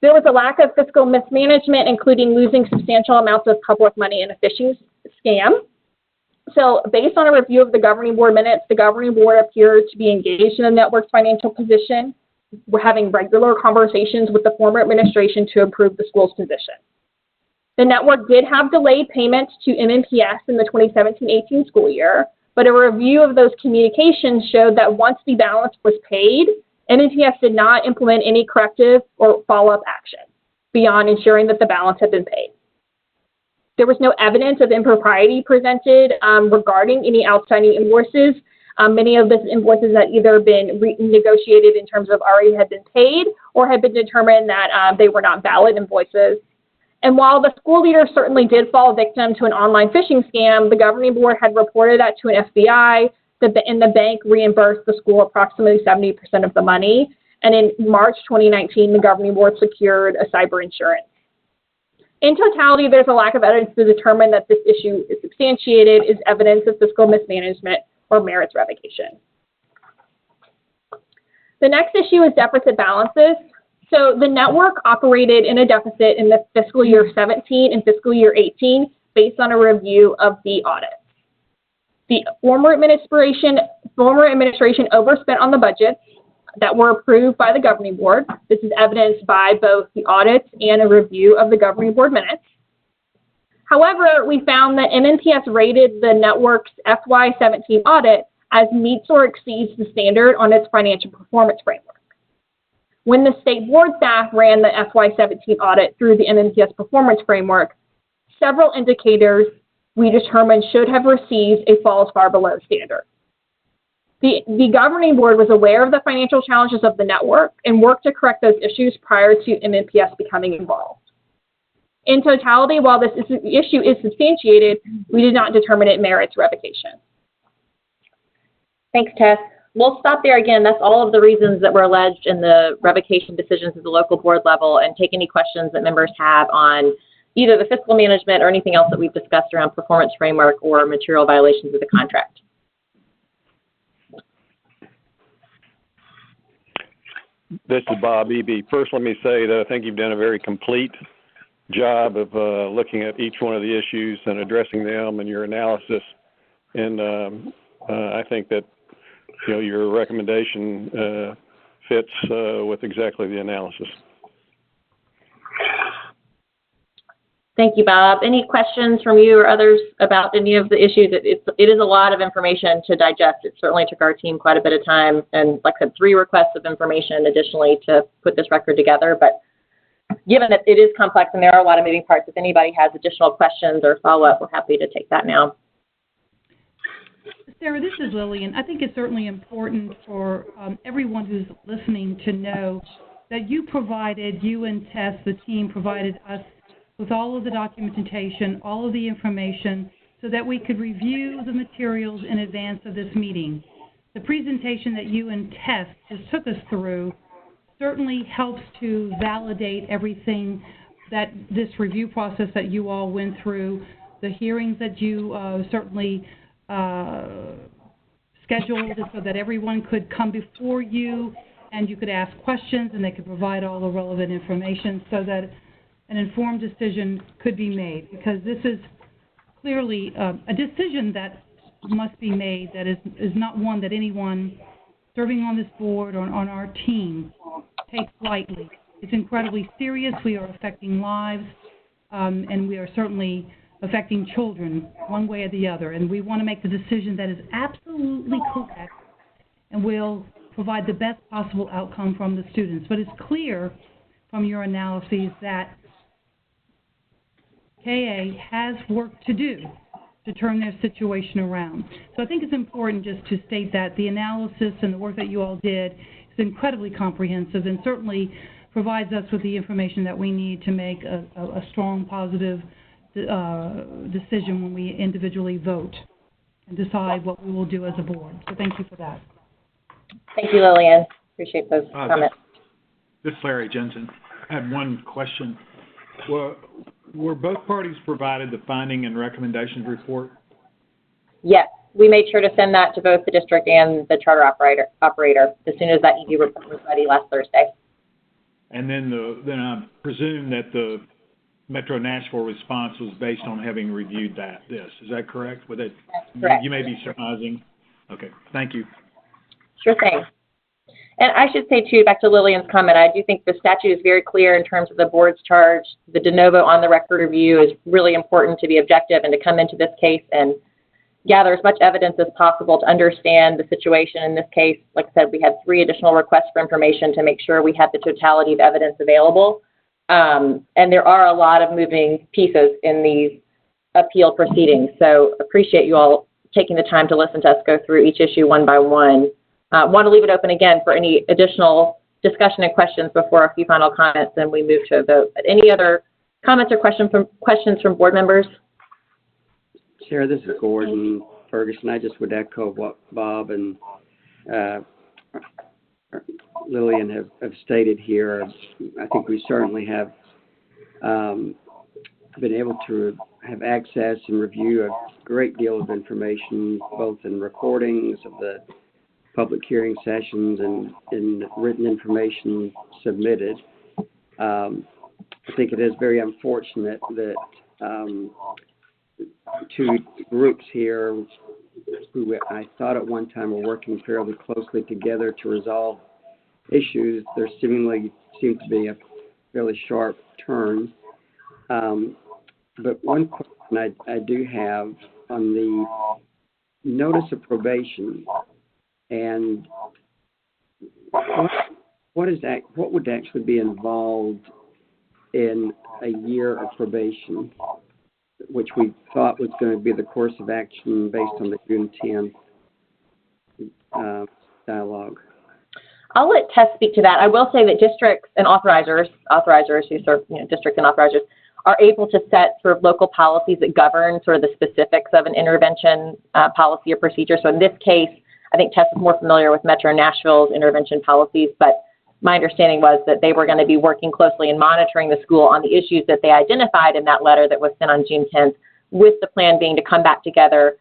There was a lack of fiscal mismanagement, including losing substantial amounts of public money in a phishing scam. So based on a review of the governing board minutes, the governing board appeared to be engaged in the network's financial position. We're having regular conversations with the former administration to improve the school's position. The network did have delayed payments to MNPS in the 2017-18 school year, but a review of those communications showed that once the balance was paid, MNPS did not implement any corrective or follow-up action beyond ensuring that the balance had been paid. There was no evidence of impropriety presented regarding any outstanding invoices. Many of those invoices had either been renegotiated in terms of already had been paid or had been determined that they were not valid invoices. And while the school leader certainly did fall victim to an online phishing scam, the governing board had reported that to an FBI, and the bank reimbursed the school approximately 70% of the money. And in March 2019, the governing board secured a cyber insurance. In totality, there's a lack of evidence to determine that this issue is substantiated, is evidence of fiscal mismanagement, or merits revocation. The next issue is deficit balances. So the network operated in a deficit in the fiscal year 17 and fiscal year 18 based on a review of the audits. The former administration overspent on the budgets that were approved by the governing board. This is evidenced by both the audits and a review of the governing board minutes. However, we found that MNPS rated the network's FY17 audit as meets or exceeds the standard on its financial performance framework. When the state board staff ran the FY17 audit through the MNPS performance framework, several indicators we determined should have received a falls far below standard. The governing board was aware of the financial challenges of the network and worked to correct those issues prior to MNPS becoming involved. In totality, while this issue is substantiated, we did not determine it merits revocation. Thanks, Tess. We'll stop there again. That's all of the reasons that were alleged in the revocation decisions at the local board level, and take any questions that members have on either the fiscal management or anything else that we've discussed around performance framework or material violations of the contract. This is Bob Eby. First, let me say that I think you've done a very complete job of looking at each one of the issues and addressing them and your analysis. And I think that your recommendation fits with exactly the analysis. Thank you, Bob. Any questions from you or others about any of the issues? It is a lot of information to digest. It certainly took our team quite a bit of time, and like I said, 3 requests of information additionally to put this record together. But given that it is complex and there are a lot of moving parts, if anybody has additional questions or follow-up, we're happy to take that now. Sarah, this is Lillian. I think it's certainly important for everyone who's listening to know that you and Tess, the team, provided us with all of the documentation, all of the information, so that we could review the materials in advance of this meeting. The presentation that you and Tess just took us through certainly helps to validate everything that this review process that you all went through, the hearings that you certainly scheduled so that everyone could come before you and you could ask questions and they could provide all the relevant information so that an informed decision could be made, because this is clearly a decision that must be made that is not one that anyone serving on this board or on our team takes lightly. It's incredibly serious. We are affecting lives, and we are certainly affecting children one way or the other, and we want to make the decision that is absolutely correct and will provide the best possible outcome from the students. But it's clear from your analyses that KA has work to do to turn their situation around. So I think it's important just to state that the analysis and the work that you all did is incredibly comprehensive and certainly provides us with the information that we need to make a strong, positive decision when we individually vote and decide what we will do as a board. So thank you for that. Thank you, Lillian. Appreciate those comments. This is Larry Jensen. I had one question. Were both parties provided the finding and recommendations report? Yes, we made sure to send that to both the district and the charter operator as soon as that ED report was ready last Thursday. And then I presume that the Metro Nashville response was based on having reviewed this. Is that correct? That's correct. You may be surmising. Okay, thank you. Sure thing. And I should say, too, back to Lillian's comment, I do think the statute is very clear in terms of the board's charge. The de novo on the record review is really important to be objective and to come into this case and gather as much evidence as possible to understand the situation in this case. Like I said, we had 3 additional requests for information to make sure we had the totality of evidence available. And there are a lot of moving pieces in these appeal proceedings. So appreciate you all taking the time to listen to us go through each issue one by one. Want to leave it open again for any additional discussion and questions before a few final comments, and we move to a vote. But any other Comments or questions from board members? Chair, this is Gordon Ferguson. I just would echo what Bob and Lillian have stated here. I think we certainly have been able to have access and review a great deal of information, both in recordings of the public hearing sessions and in written information submitted. I think it is very unfortunate that two groups here who I thought at one time were working fairly closely together to resolve issues, there seemingly seemed to be a fairly sharp turn. But one question I do have on the notice of probation, and what would actually be involved in a year of probation, which we thought was going to be the course of action based on the June 10th dialogue. I'll let Tess speak to that. I will say that districts and authorizers who serve, districts and authorizers are able to set sort of local policies that govern sort of the specifics of an intervention policy or procedure. So in this case, I think Tess is more familiar with Metro Nashville's intervention policies, but my understanding was that they were going to be working closely and monitoring the school on the issues that they identified in that letter that was sent on June 10th, with the plan being to come back together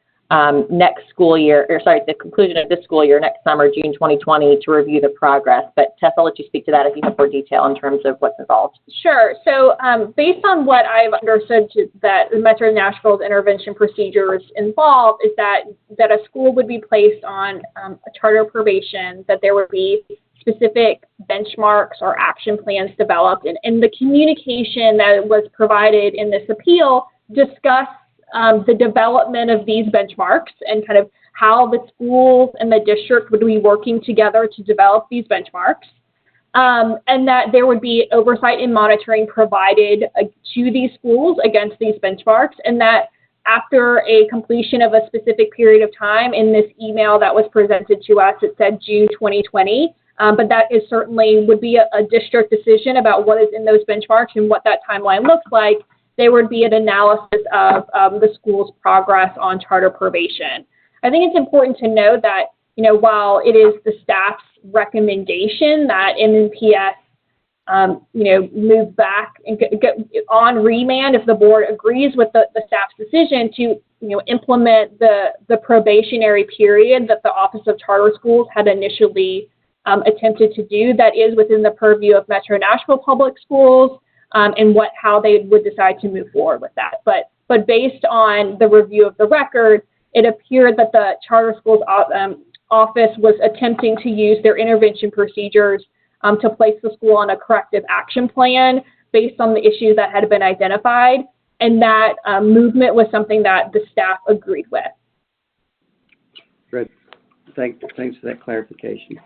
next school year, at the conclusion of this school year, next summer, June 2020, to review the progress. But Tess, I'll let you speak to that if you have more detail in terms of what's involved. Sure. So based on what I've understood that Metro Nashville's intervention procedures involve is that a school would be placed on a charter probation, that there would be specific benchmarks or action plans developed, and the communication that was provided in this appeal discussed the development of these benchmarks and kind of how the schools and the district would be working together to develop these benchmarks, and that there would be oversight and monitoring provided to these schools against these benchmarks, and that after a completion of a specific period of time, in this email that was presented to us, it said June 2020, but that is certainly would be a district decision about what is in those benchmarks and what that timeline looks like. There would be an analysis of the school's progress on charter probation. I think it's important to note that, while it is the staff's recommendation that MNPS, move back and get on remand if the board agrees with the staff's decision to, implement the probationary period that the Office of Charter Schools had initially attempted to do, that is within the purview of Metro Nashville Public Schools. And how they would decide to move forward with that. But based on the review of the record, it appeared that the charter schools office was attempting to use their intervention procedures to place the school on a corrective action plan based on the issues that had been identified, and that movement was something that the staff agreed with. Great. Thanks for that clarification.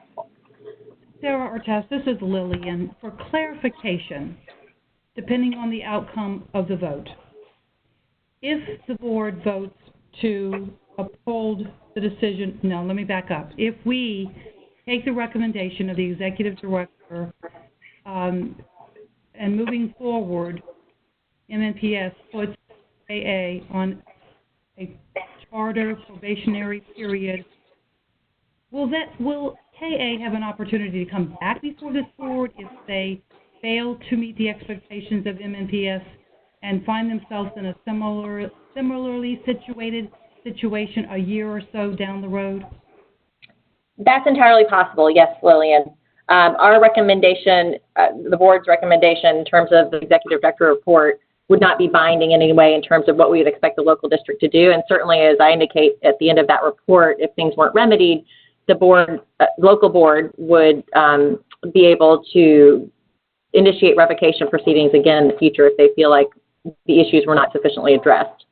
Sarah or Tess, this is Lillian. For clarification, depending on the outcome of the vote, if the board votes to uphold the decision, no, let me back up. If we take the recommendation of the executive director and moving forward, MNPS puts KA on a charter probationary period, will KA have an opportunity to come back before this board if they fail to meet the expectations of MNPS and find themselves in a similarly situated situation a year or so down the road? That's entirely possible, yes, Lillian. Our recommendation, the board's recommendation in terms of the executive director report, would not be binding in any way in terms of what we would expect the local district to do. And certainly, as I indicate at the end of that report, if things weren't remedied, the board, local board, would be able to initiate revocation proceedings again in the future if they feel like the issues were not sufficiently addressed.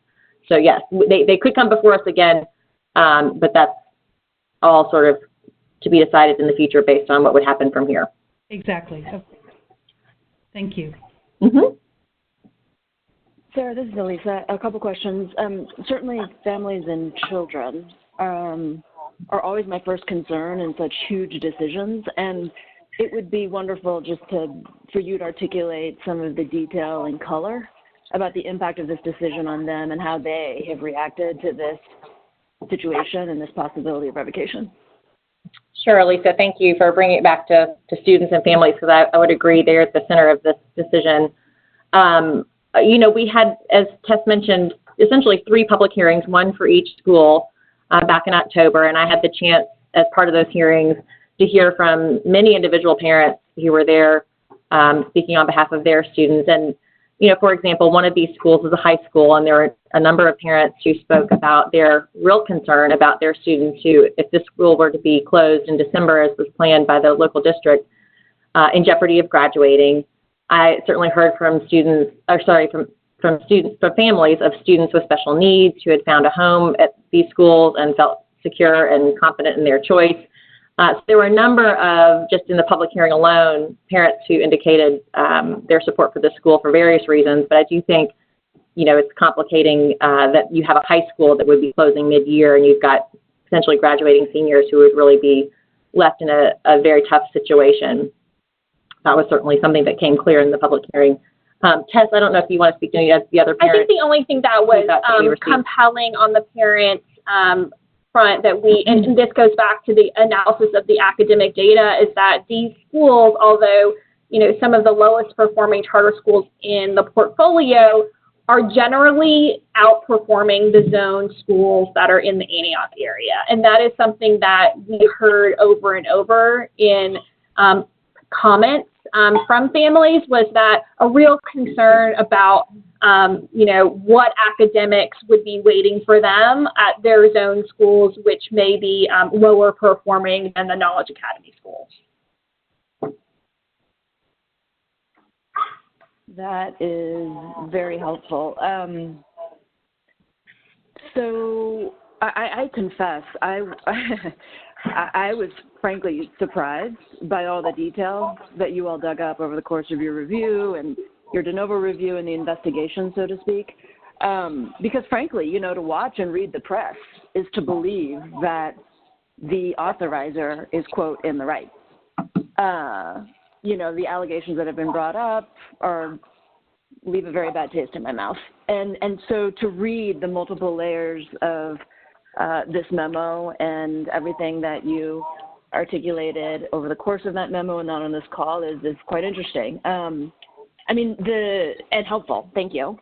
So yes, they could come before us again, but that's all sort of to be decided in the future based on what would happen from here. Exactly. Okay. Thank you. Mm-hmm. Sarah, this is Elisa. A couple questions. Certainly families and children are always my first concern in such huge decisions, and it would be wonderful just for you to articulate some of the detail and color about the impact of this decision on them and how they have reacted to this situation and this possibility of revocation. Sure, Lisa, thank you for bringing it back to students and families, because I would agree they're at the center of this decision. We had, as Tess mentioned, essentially 3 public hearings, one for each school back in October, and I had the chance as part of those hearings to hear from many individual parents who were there speaking on behalf of their students. And, for example, one of these schools is a high school, and there are a number of parents who spoke about their real concern about their students who, if this school were to be closed in December, as was planned by the local district, in jeopardy of graduating. I certainly heard from families of students with special needs who had found a home at these schools and felt secure and confident in their choice. So there were a number of, just in the public hearing alone, parents who indicated their support for the school for various reasons. But I do think, it's complicating that you have a high school that would be closing mid-year, and you've got potentially graduating seniors who would really be left in a very tough situation. That was certainly something that came clear in the public hearing. Tess, I don't know if you want to speak to any of the other parents. I think the only thing that was compelling on the parents' front that and this goes back to the analysis of the academic data, is that these schools, although, some of the lowest performing charter schools in the portfolio, are generally outperforming the zone schools that are in the Antioch area. And that is something that we heard over and over in comments from families, was that a real concern about, what academics would be waiting for them at their zone schools, which may be lower performing than the Knowledge Academy schools. That is very helpful. So I confess, I was frankly surprised by all the detail that you all dug up over the course of your review and your de novo review and the investigation, so to speak. Because frankly, to watch and read the press is to believe that the authorizer is, quote, in the right. The allegations that have been brought up leave a very bad taste in my mouth. And so to read the multiple layers of this memo and everything that you articulated over the course of that memo and not on this call is quite interesting. And helpful. Thank you.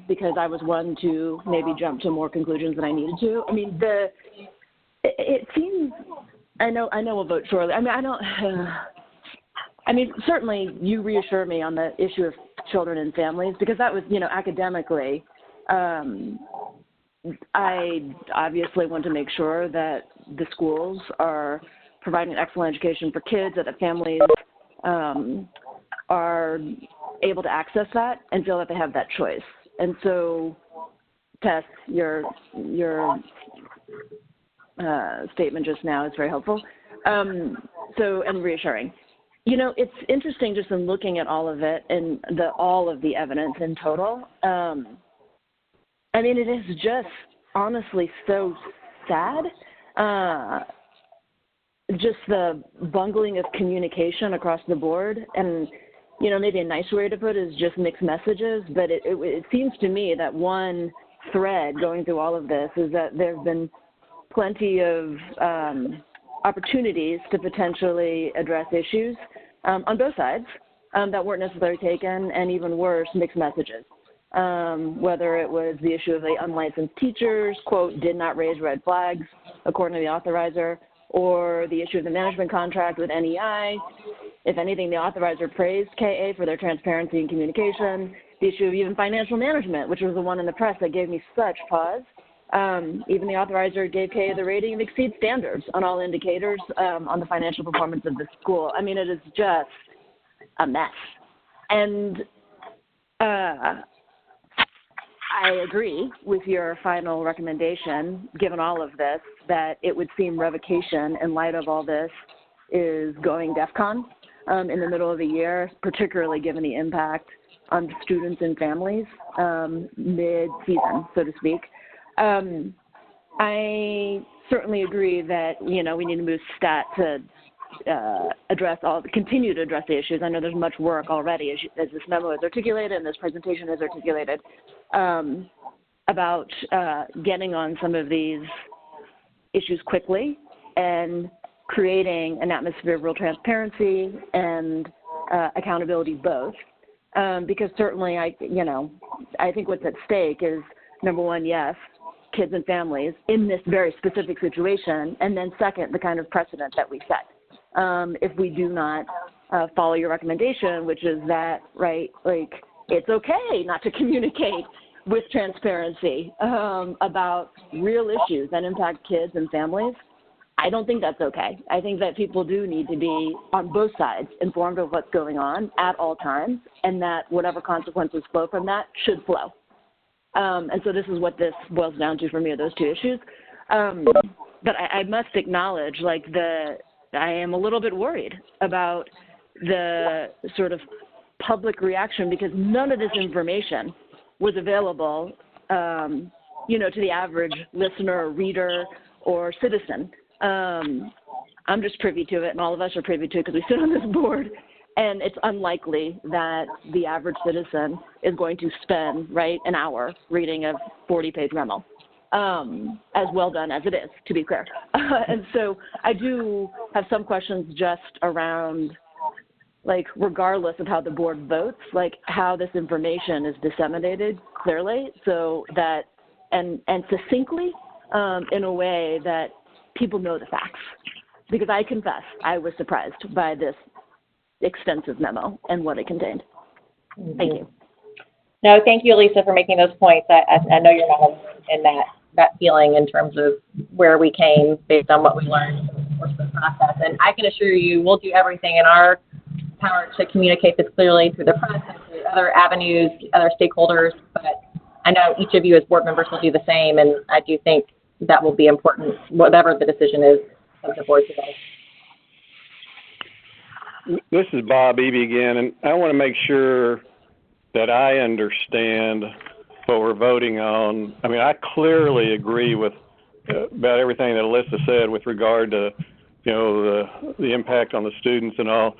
Because I was one to maybe jump to more conclusions than I needed to. It seems, I know we'll vote shortly. Certainly you reassure me on the issue of children and families, because that was, academically, I obviously want to make sure that the schools are providing an excellent education for kids, that the families are able to access that and feel that they have that choice. And so, Tess, your statement just now is very helpful. And reassuring. It's interesting just in looking at all of it and all of the evidence in total. It is just honestly so sad. Just the bungling of communication across the board. And, maybe a nice way to put it is just mixed messages. But it seems to me that one thread going through all of this is that there have been plenty of opportunities to potentially address issues on both sides that weren't necessarily taken, and even worse, mixed messages. Whether it was the issue of the unlicensed teachers, quote, did not raise red flags, according to the authorizer, or the issue of the management contract with NEI. If anything, the authorizer praised KA for their transparency and communication. The issue of even financial management, which was the one in the press that gave me such pause. Even the authorizer gave KA the rating of exceed standards on all indicators on the financial performance of the school. It is just a mess. And I agree with your final recommendation, given all of this, that it would seem revocation in light of all this is going DEFCON in the middle of the year, particularly given the impact on students and families mid-season, so to speak. I certainly agree that, we need to move STAT to continue to address the issues. I know there's much work already, as this memo is articulated and this presentation is articulated, about getting on some of these issues quickly and creating an atmosphere of real transparency and accountability both. Because certainly, I think what's at stake is, number one, yes, kids and families in this very specific situation, and then second, the kind of precedent that we set. If we do not follow your recommendation, which is that, right, like, it's okay not to communicate with transparency about real issues that impact kids and families, I don't think that's okay. I think that people do need to be, on both sides, informed of what's going on at all times, and that whatever consequences flow from that should flow. And so this is what this boils down to for me, are those two issues. But I must acknowledge, like, I am a little bit worried about the sort of public reaction, because none of this information was available, to the average listener or reader or citizen. I'm just privy to it, and all of us are privy to it because we sit on this board, and it's unlikely that the average citizen is going to spend, right, an hour reading a 40-page memo, as well done as it is, to be clear. And so I do have some questions just around, like, regardless of how the board votes, like, how this information is disseminated clearly, so that, and succinctly, in a way that people know the facts. Because I confess, I was surprised by this extensive memo and what it contained. Thank you. No, thank you, Elisa, for making those points. I know you're not alone in that feeling in terms of where we came based on what we learned in the course of the process. And I can assure you, we'll do everything in our power to communicate this clearly through the press and through other avenues, other stakeholders. But I know each of you as board members will do the same, and I do think that will be important, whatever the decision is of the board today. This is Bob Eby again, and I want to make sure that I understand what we're voting on. I mean, I clearly agree with about everything that Alyssa said with regard to, the impact on the students and all.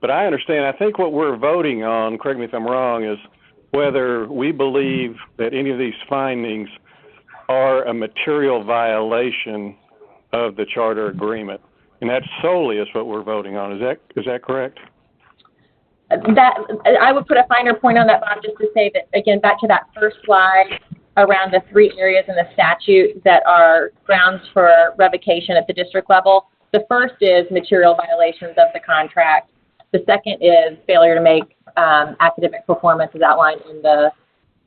But I understand, I think what we're voting on, correct me if I'm wrong, is whether we believe that any of these findings are a material violation of the charter agreement. And that solely is what we're voting on. Is that correct? That I would put a finer point on that, Bob, just to say that, again, back to that first slide around the 3 areas in the statute that are grounds for revocation at the district level. The first is material violations of the contract. The second is failure to make academic performance as outlined in the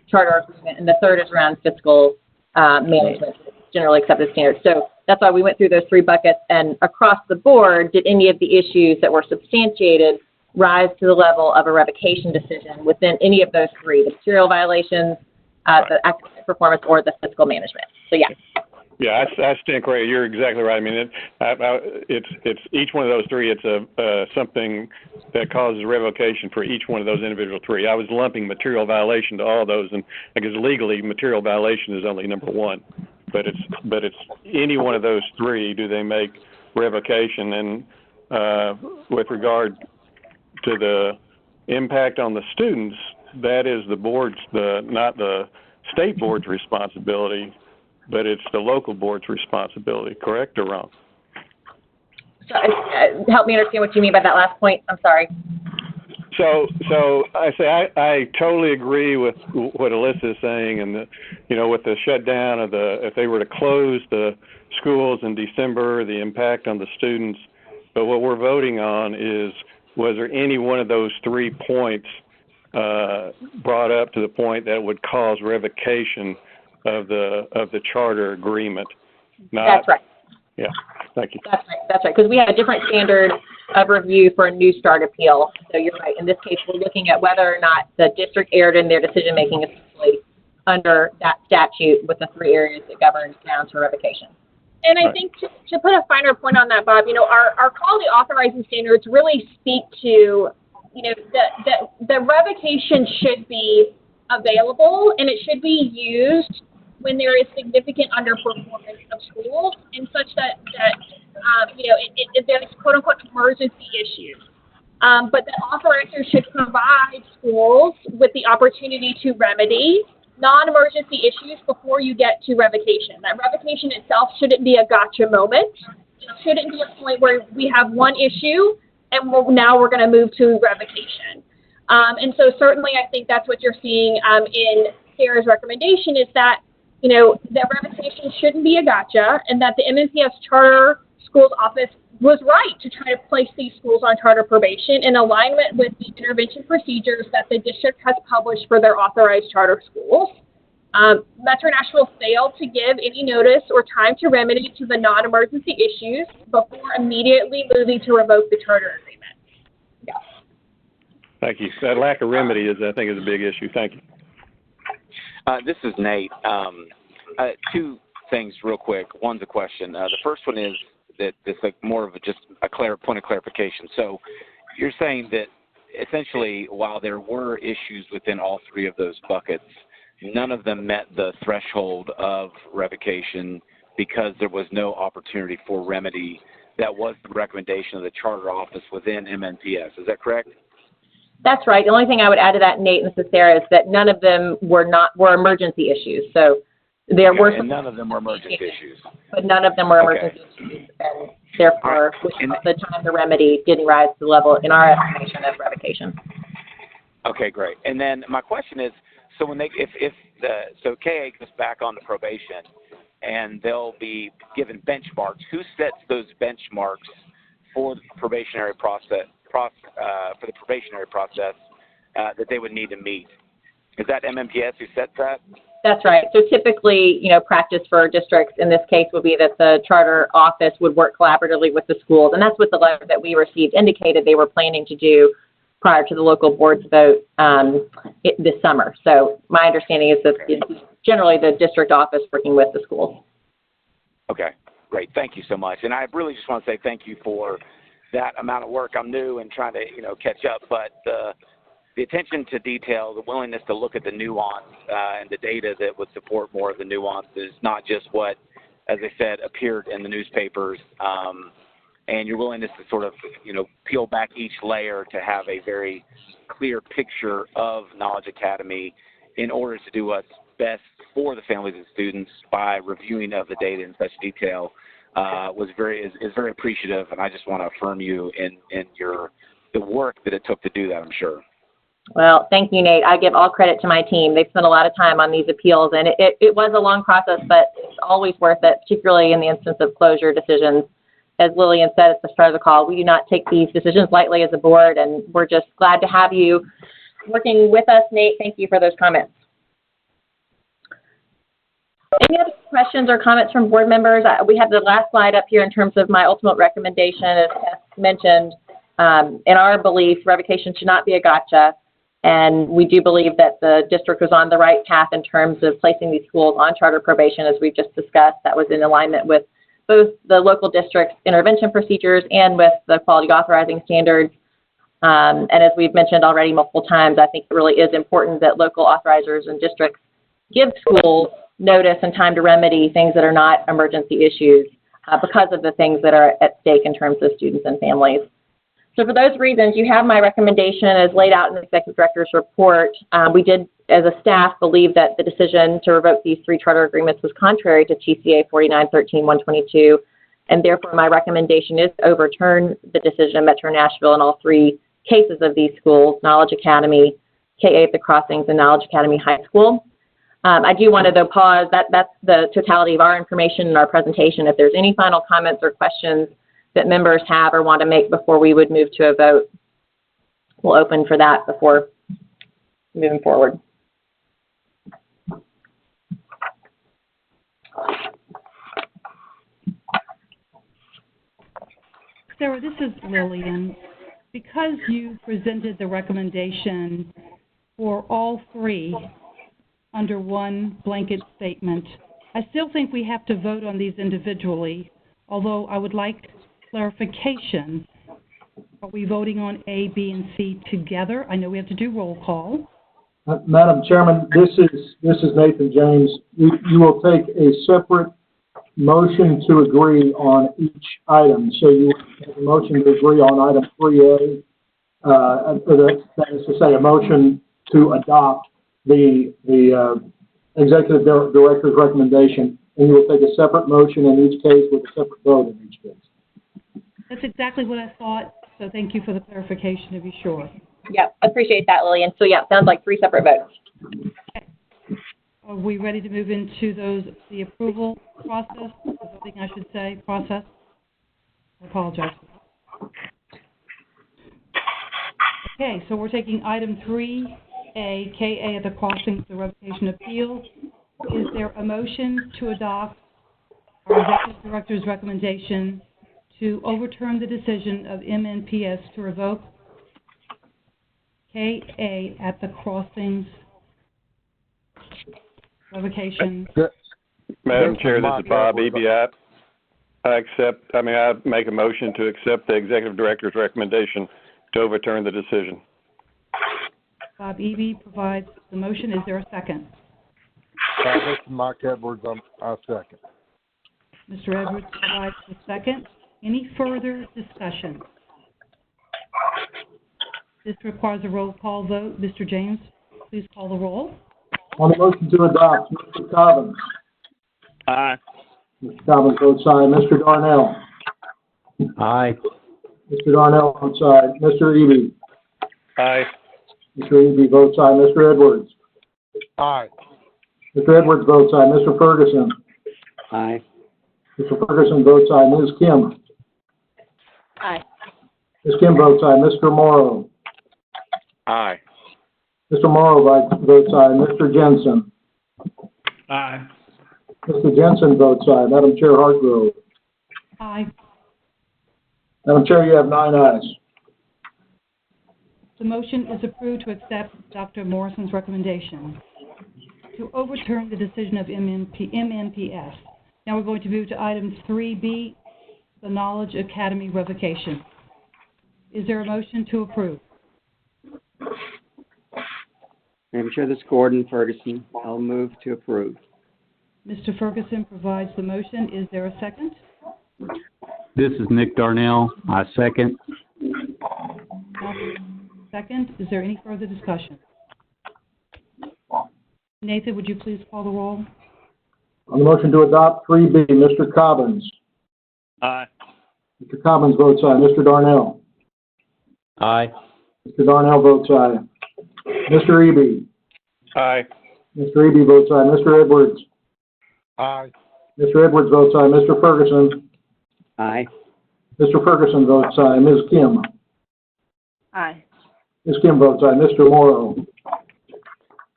charter agreement. And the third is around fiscal management, generally accepted standards. So that's why we went through those 3 buckets. And across the board, did any of the issues that were substantiated rise to the level of a revocation decision within any of those 3, the material violations, the academic performance, or the fiscal management? So, yeah. Yeah, I stand corrected. You're exactly right. I mean, it's each one of those 3. It's something that causes revocation for each one of those individual 3. I was lumping material violation to all those, and because legally material violation is only number 1, but it's any one of those 3. Do they make revocation? And with regard to the impact on the students, that is the board's, not the state board's responsibility, but it's the local board's responsibility, correct or wrong? So, help me understand what you mean by that last point. I'm sorry. So I say I totally agree with what Alyssa is saying, and with the shutdown of if they were to close the schools in December, the impact on the students. But what we're voting on is, was there any one of those 3 points brought up to the point that would cause revocation of the charter agreement? That's right. Yeah, thank you. That's right, because we have a different standard of review for a new start appeal. So you're right. In this case, we're looking at whether or not the district erred in their decision-making, essentially, under that statute with the 3 areas that govern grounds for revocation. And I think to put a finer point on that, Bob, our quality authorizing standards really speak to, the revocation should be available and it should be used when there is significant underperformance of schools, and such that there's quote-unquote emergency issues. But the authorizer should provide schools with the opportunity to remedy non-emergency issues before you get to revocation. That revocation itself shouldn't be a gotcha moment. It shouldn't be a point where we have one issue and now we're going to move to revocation. And so certainly I think that's what you're seeing in Sarah's recommendation is that, that revocation shouldn't be a gotcha and that the MNPS Charter Schools Office was right to try to place these schools on charter probation in alignment with the intervention procedures that the district has published for their authorized charter schools. Metro Nashville failed to give any notice or time to remedy to the non-emergency issues before immediately moving to revoke the charter agreement. Yeah. Thank you. That lack of remedy I think, is a big issue. Thank you. This is Nate. Two things real quick. One's a question. The first one is that it's like more of just a point of clarification. So you're saying that essentially while there were issues within all three of those buckets, none of them met the threshold of revocation because there was no opportunity for remedy. That was the recommendation of the charter office within MNPS. Is that correct? That's right. The only thing I would add to that, Nate and Mrs. Sarah, is that none of them were emergency issues. So there were some, and none of them were emergency issues. But none of them were emergency issues, and therefore, the time to remedy didn't rise to the level, in our estimation, of revocation. Okay, great. And then my question is, so when so KA goes back on the probation, and they'll be given benchmarks. Who sets those benchmarks for the probationary process? That they would need to meet? Is that MNPS who sets that? That's right. So typically, practice for districts in this case would be that the charter office would work collaboratively with the schools, and that's what the letter that we received indicated they were planning to do prior to the local board's vote this summer. So my understanding is that generally the district office working with the schools. Okay, great. Thank you so much. And I really just want to say thank you for that amount of work. I'm new and trying to, catch up, but the attention to detail, the willingness to look at the nuance and the data that would support more of the nuances, not just what, as I said, appeared in the newspapers, and your willingness to sort of, peel back each layer to have a very clear picture of Knowledge Academy in order to do what's best for the families and students by reviewing of the data in such detail is very appreciative, and I just want to affirm you in the work that it took to do that, I'm sure. Well, thank you, Nate. I give all credit to my team. They've spent a lot of time on these appeals, and it was a long process, but it's always worth it, particularly in the instance of closure decisions. As Lillian said at the start of the call, we do not take these decisions lightly as a board, and we're just glad to have you working with us, Nate. Thank you for those comments. Any other questions or comments from board members? We have the last slide up here in terms of my ultimate recommendation. As mentioned, in our belief, revocation should not be a gotcha. And we do believe that the district was on the right path in terms of placing these schools on charter probation, as we've just discussed. That was in alignment with both the local district's intervention procedures and with the quality authorizing standards. And as we've mentioned already multiple times, I think it really is important that local authorizers and districts give schools notice and time to remedy things that are not emergency issues because of the things that are at stake in terms of students and families. So for those reasons, you have my recommendation as laid out in the Executive Director's report. We did, as a staff, believe that the decision to revoke these three charter agreements was contrary to TCA 4913-122, and therefore my recommendation is to overturn the decision of Metro Nashville in all three cases of these schools, Knowledge Academy, KA at the Crossings, and Knowledge Academy High School. I do want to, though, pause. That's the totality of our information in our presentation. If there's any final comments or questions that members have or want to make before we would move to a vote, we'll open for that before moving forward. Sarah, this is Lillian. Because you presented the recommendation for all three under one blanket statement, I still think we have to vote on these individually, although I would like clarification. Are we voting on A, B, and C together? I know we have to do roll call. Madam Chairman, this is Nathan James. You will take a separate motion to agree on each item. So you have a motion to agree on item 3A. That is to say, a motion to adopt the executive director's recommendation, and you will take a separate motion in each case with a separate vote in each case. That's exactly what I thought, so thank you for the clarification to be sure. Yep, appreciate that, Lillian. So yeah, sounds like 3 separate votes. Are we ready to move into the approval process, the voting, I should say, process? I apologize. Okay, so we're taking item 3A, KA at the crossings, the revocation appeal. Is there a motion to adopt our executive director's recommendation to overturn the decision of MNPS to revoke KA at the crossings revocation? Madam Chair, this is Bob Eby. I make a motion to accept the executive director's recommendation to overturn the decision. Bob Eby provides the motion. Is there a second? This is Mike Edwards. I second. Mr. Edwards provides the second. Any further discussion? This requires a roll call vote. Mr. James, please call the roll. On the motion to adopt, Mr. Cobbins. Aye. Mr. Cobbins votes aye. Mr. Darnell. Aye. Mr. Darnell votes aye. Mr. Eby. Aye. Mr. Eby votes aye. Mr. Edwards. Aye. Mr. Edwards votes aye. Mr. Ferguson. Aye. Mr. Ferguson votes aye. Ms. Kim. Aye. Ms. Kim votes aye. Mr. Morrow. Aye. Mr. Morrow votes aye. Mr. Jensen. Aye. Mr. Jensen votes aye. Madam Chair Hartgrove. Aye. Madam Chair, you have 9 ayes. The motion is approved to accept Dr. Morrison's recommendation to overturn the decision of MNPS. Now we're going to move to item 3B, the Knowledge Academy revocation. Is there a motion to approve? Madam Chair, this is Gordon Ferguson. I'll move to approve. Mr. Ferguson provides the motion. Is there a second? This is Nick Darnell. I second. Second. Is there any further discussion? Nathan, would you please call the roll? On the motion to adopt 3B, Mr. Cobbins. Aye. Mr. Cobbins votes aye. Mr. Darnell. Aye. Mr. Darnell votes aye. Mr. Eby. Aye. Mr. Eby votes aye. Mr. Edwards. Aye. Mr. Edwards votes aye. Mr. Ferguson. Aye. Mr. Ferguson votes aye. Ms. Kim. Aye. Ms. Kim votes aye. Mr. Morrow.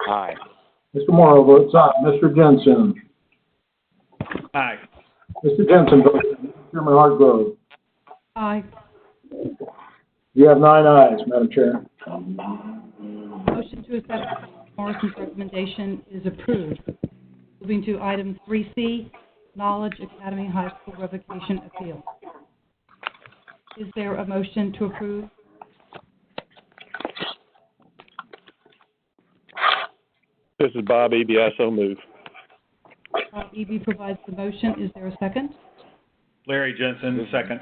Aye. Mr. Morrow votes aye. Mr. Jensen. Aye. Mr. Jensen votes aye. Mr. Chairman Hartgrove. Aye. You have 9 ayes, Madam Chair. Motion to accept Morrison's recommendation is approved. Moving to item 3C, Knowledge Academy High School revocation appeal. Is there a motion to approve? This is Bob Eby. I so move. Bob Eby provides the motion. Is there a second? Larry Jensen, second.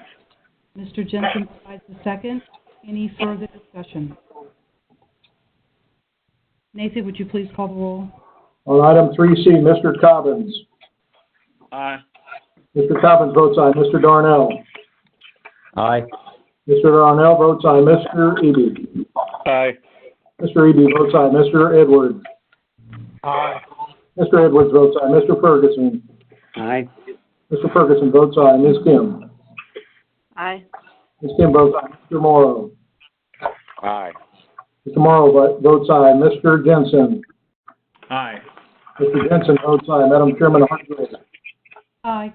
Mr. Jensen provides the second. Any further discussion? Nathan, would you please call the roll? On item 3C, Mr. Cobbins. Aye. Mr. Cobbins votes aye. Mr. Darnell. Aye. Mr. Darnell votes aye. Mr. Eby. Aye. Mr. Eby votes aye. Mr. Edwards. Aye. Mr. Edwards votes aye. Mr. Ferguson. Aye. Mr. Ferguson votes aye. Ms. Kim. Aye. Ms. Kim votes aye. Mr. Morrow. Aye. Mr. Morrow votes aye. Mr. Jensen. Aye. Mr. Jensen votes aye. Madam Chairman Hartgrove. Aye.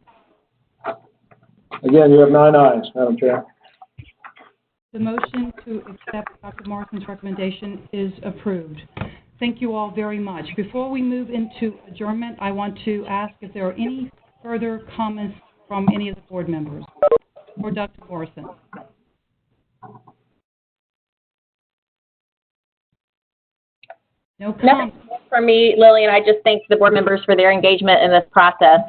Again, you have 9 ayes, Madam Chair. The motion to accept Dr. Morrison's recommendation is approved. Thank you all very much. Before we move into adjournment, I want to ask if there are any further comments from any of the board members or Dr. Morrison. No Nothing comments. from me, Lillian. I just thank the board members for their engagement in this process.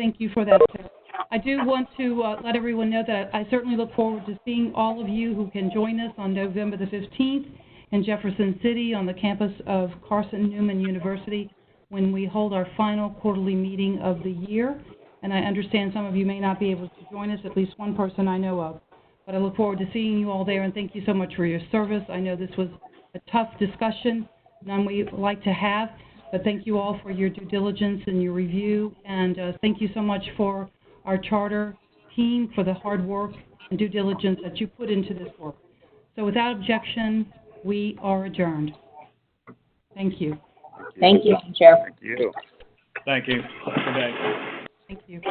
Thank you for that, Sarah. I do want to let everyone know that I certainly look forward to seeing all of you who can join us on November the 15th in Jefferson City on the campus of Carson Newman University when we hold our final quarterly meeting of the year. And I understand some of you may not be able to join us, at least one person I know of. But I look forward to seeing you all there, and thank you so much for your service. I know this was a tough discussion, none we like to have, but thank you all for your due diligence and your review, and thank you so much for our charter team for the hard work and due diligence that you put into this work. So without objection, we are adjourned. Thank you. Thank you, Chair. Thank you. Thank you. Good day. Thank you.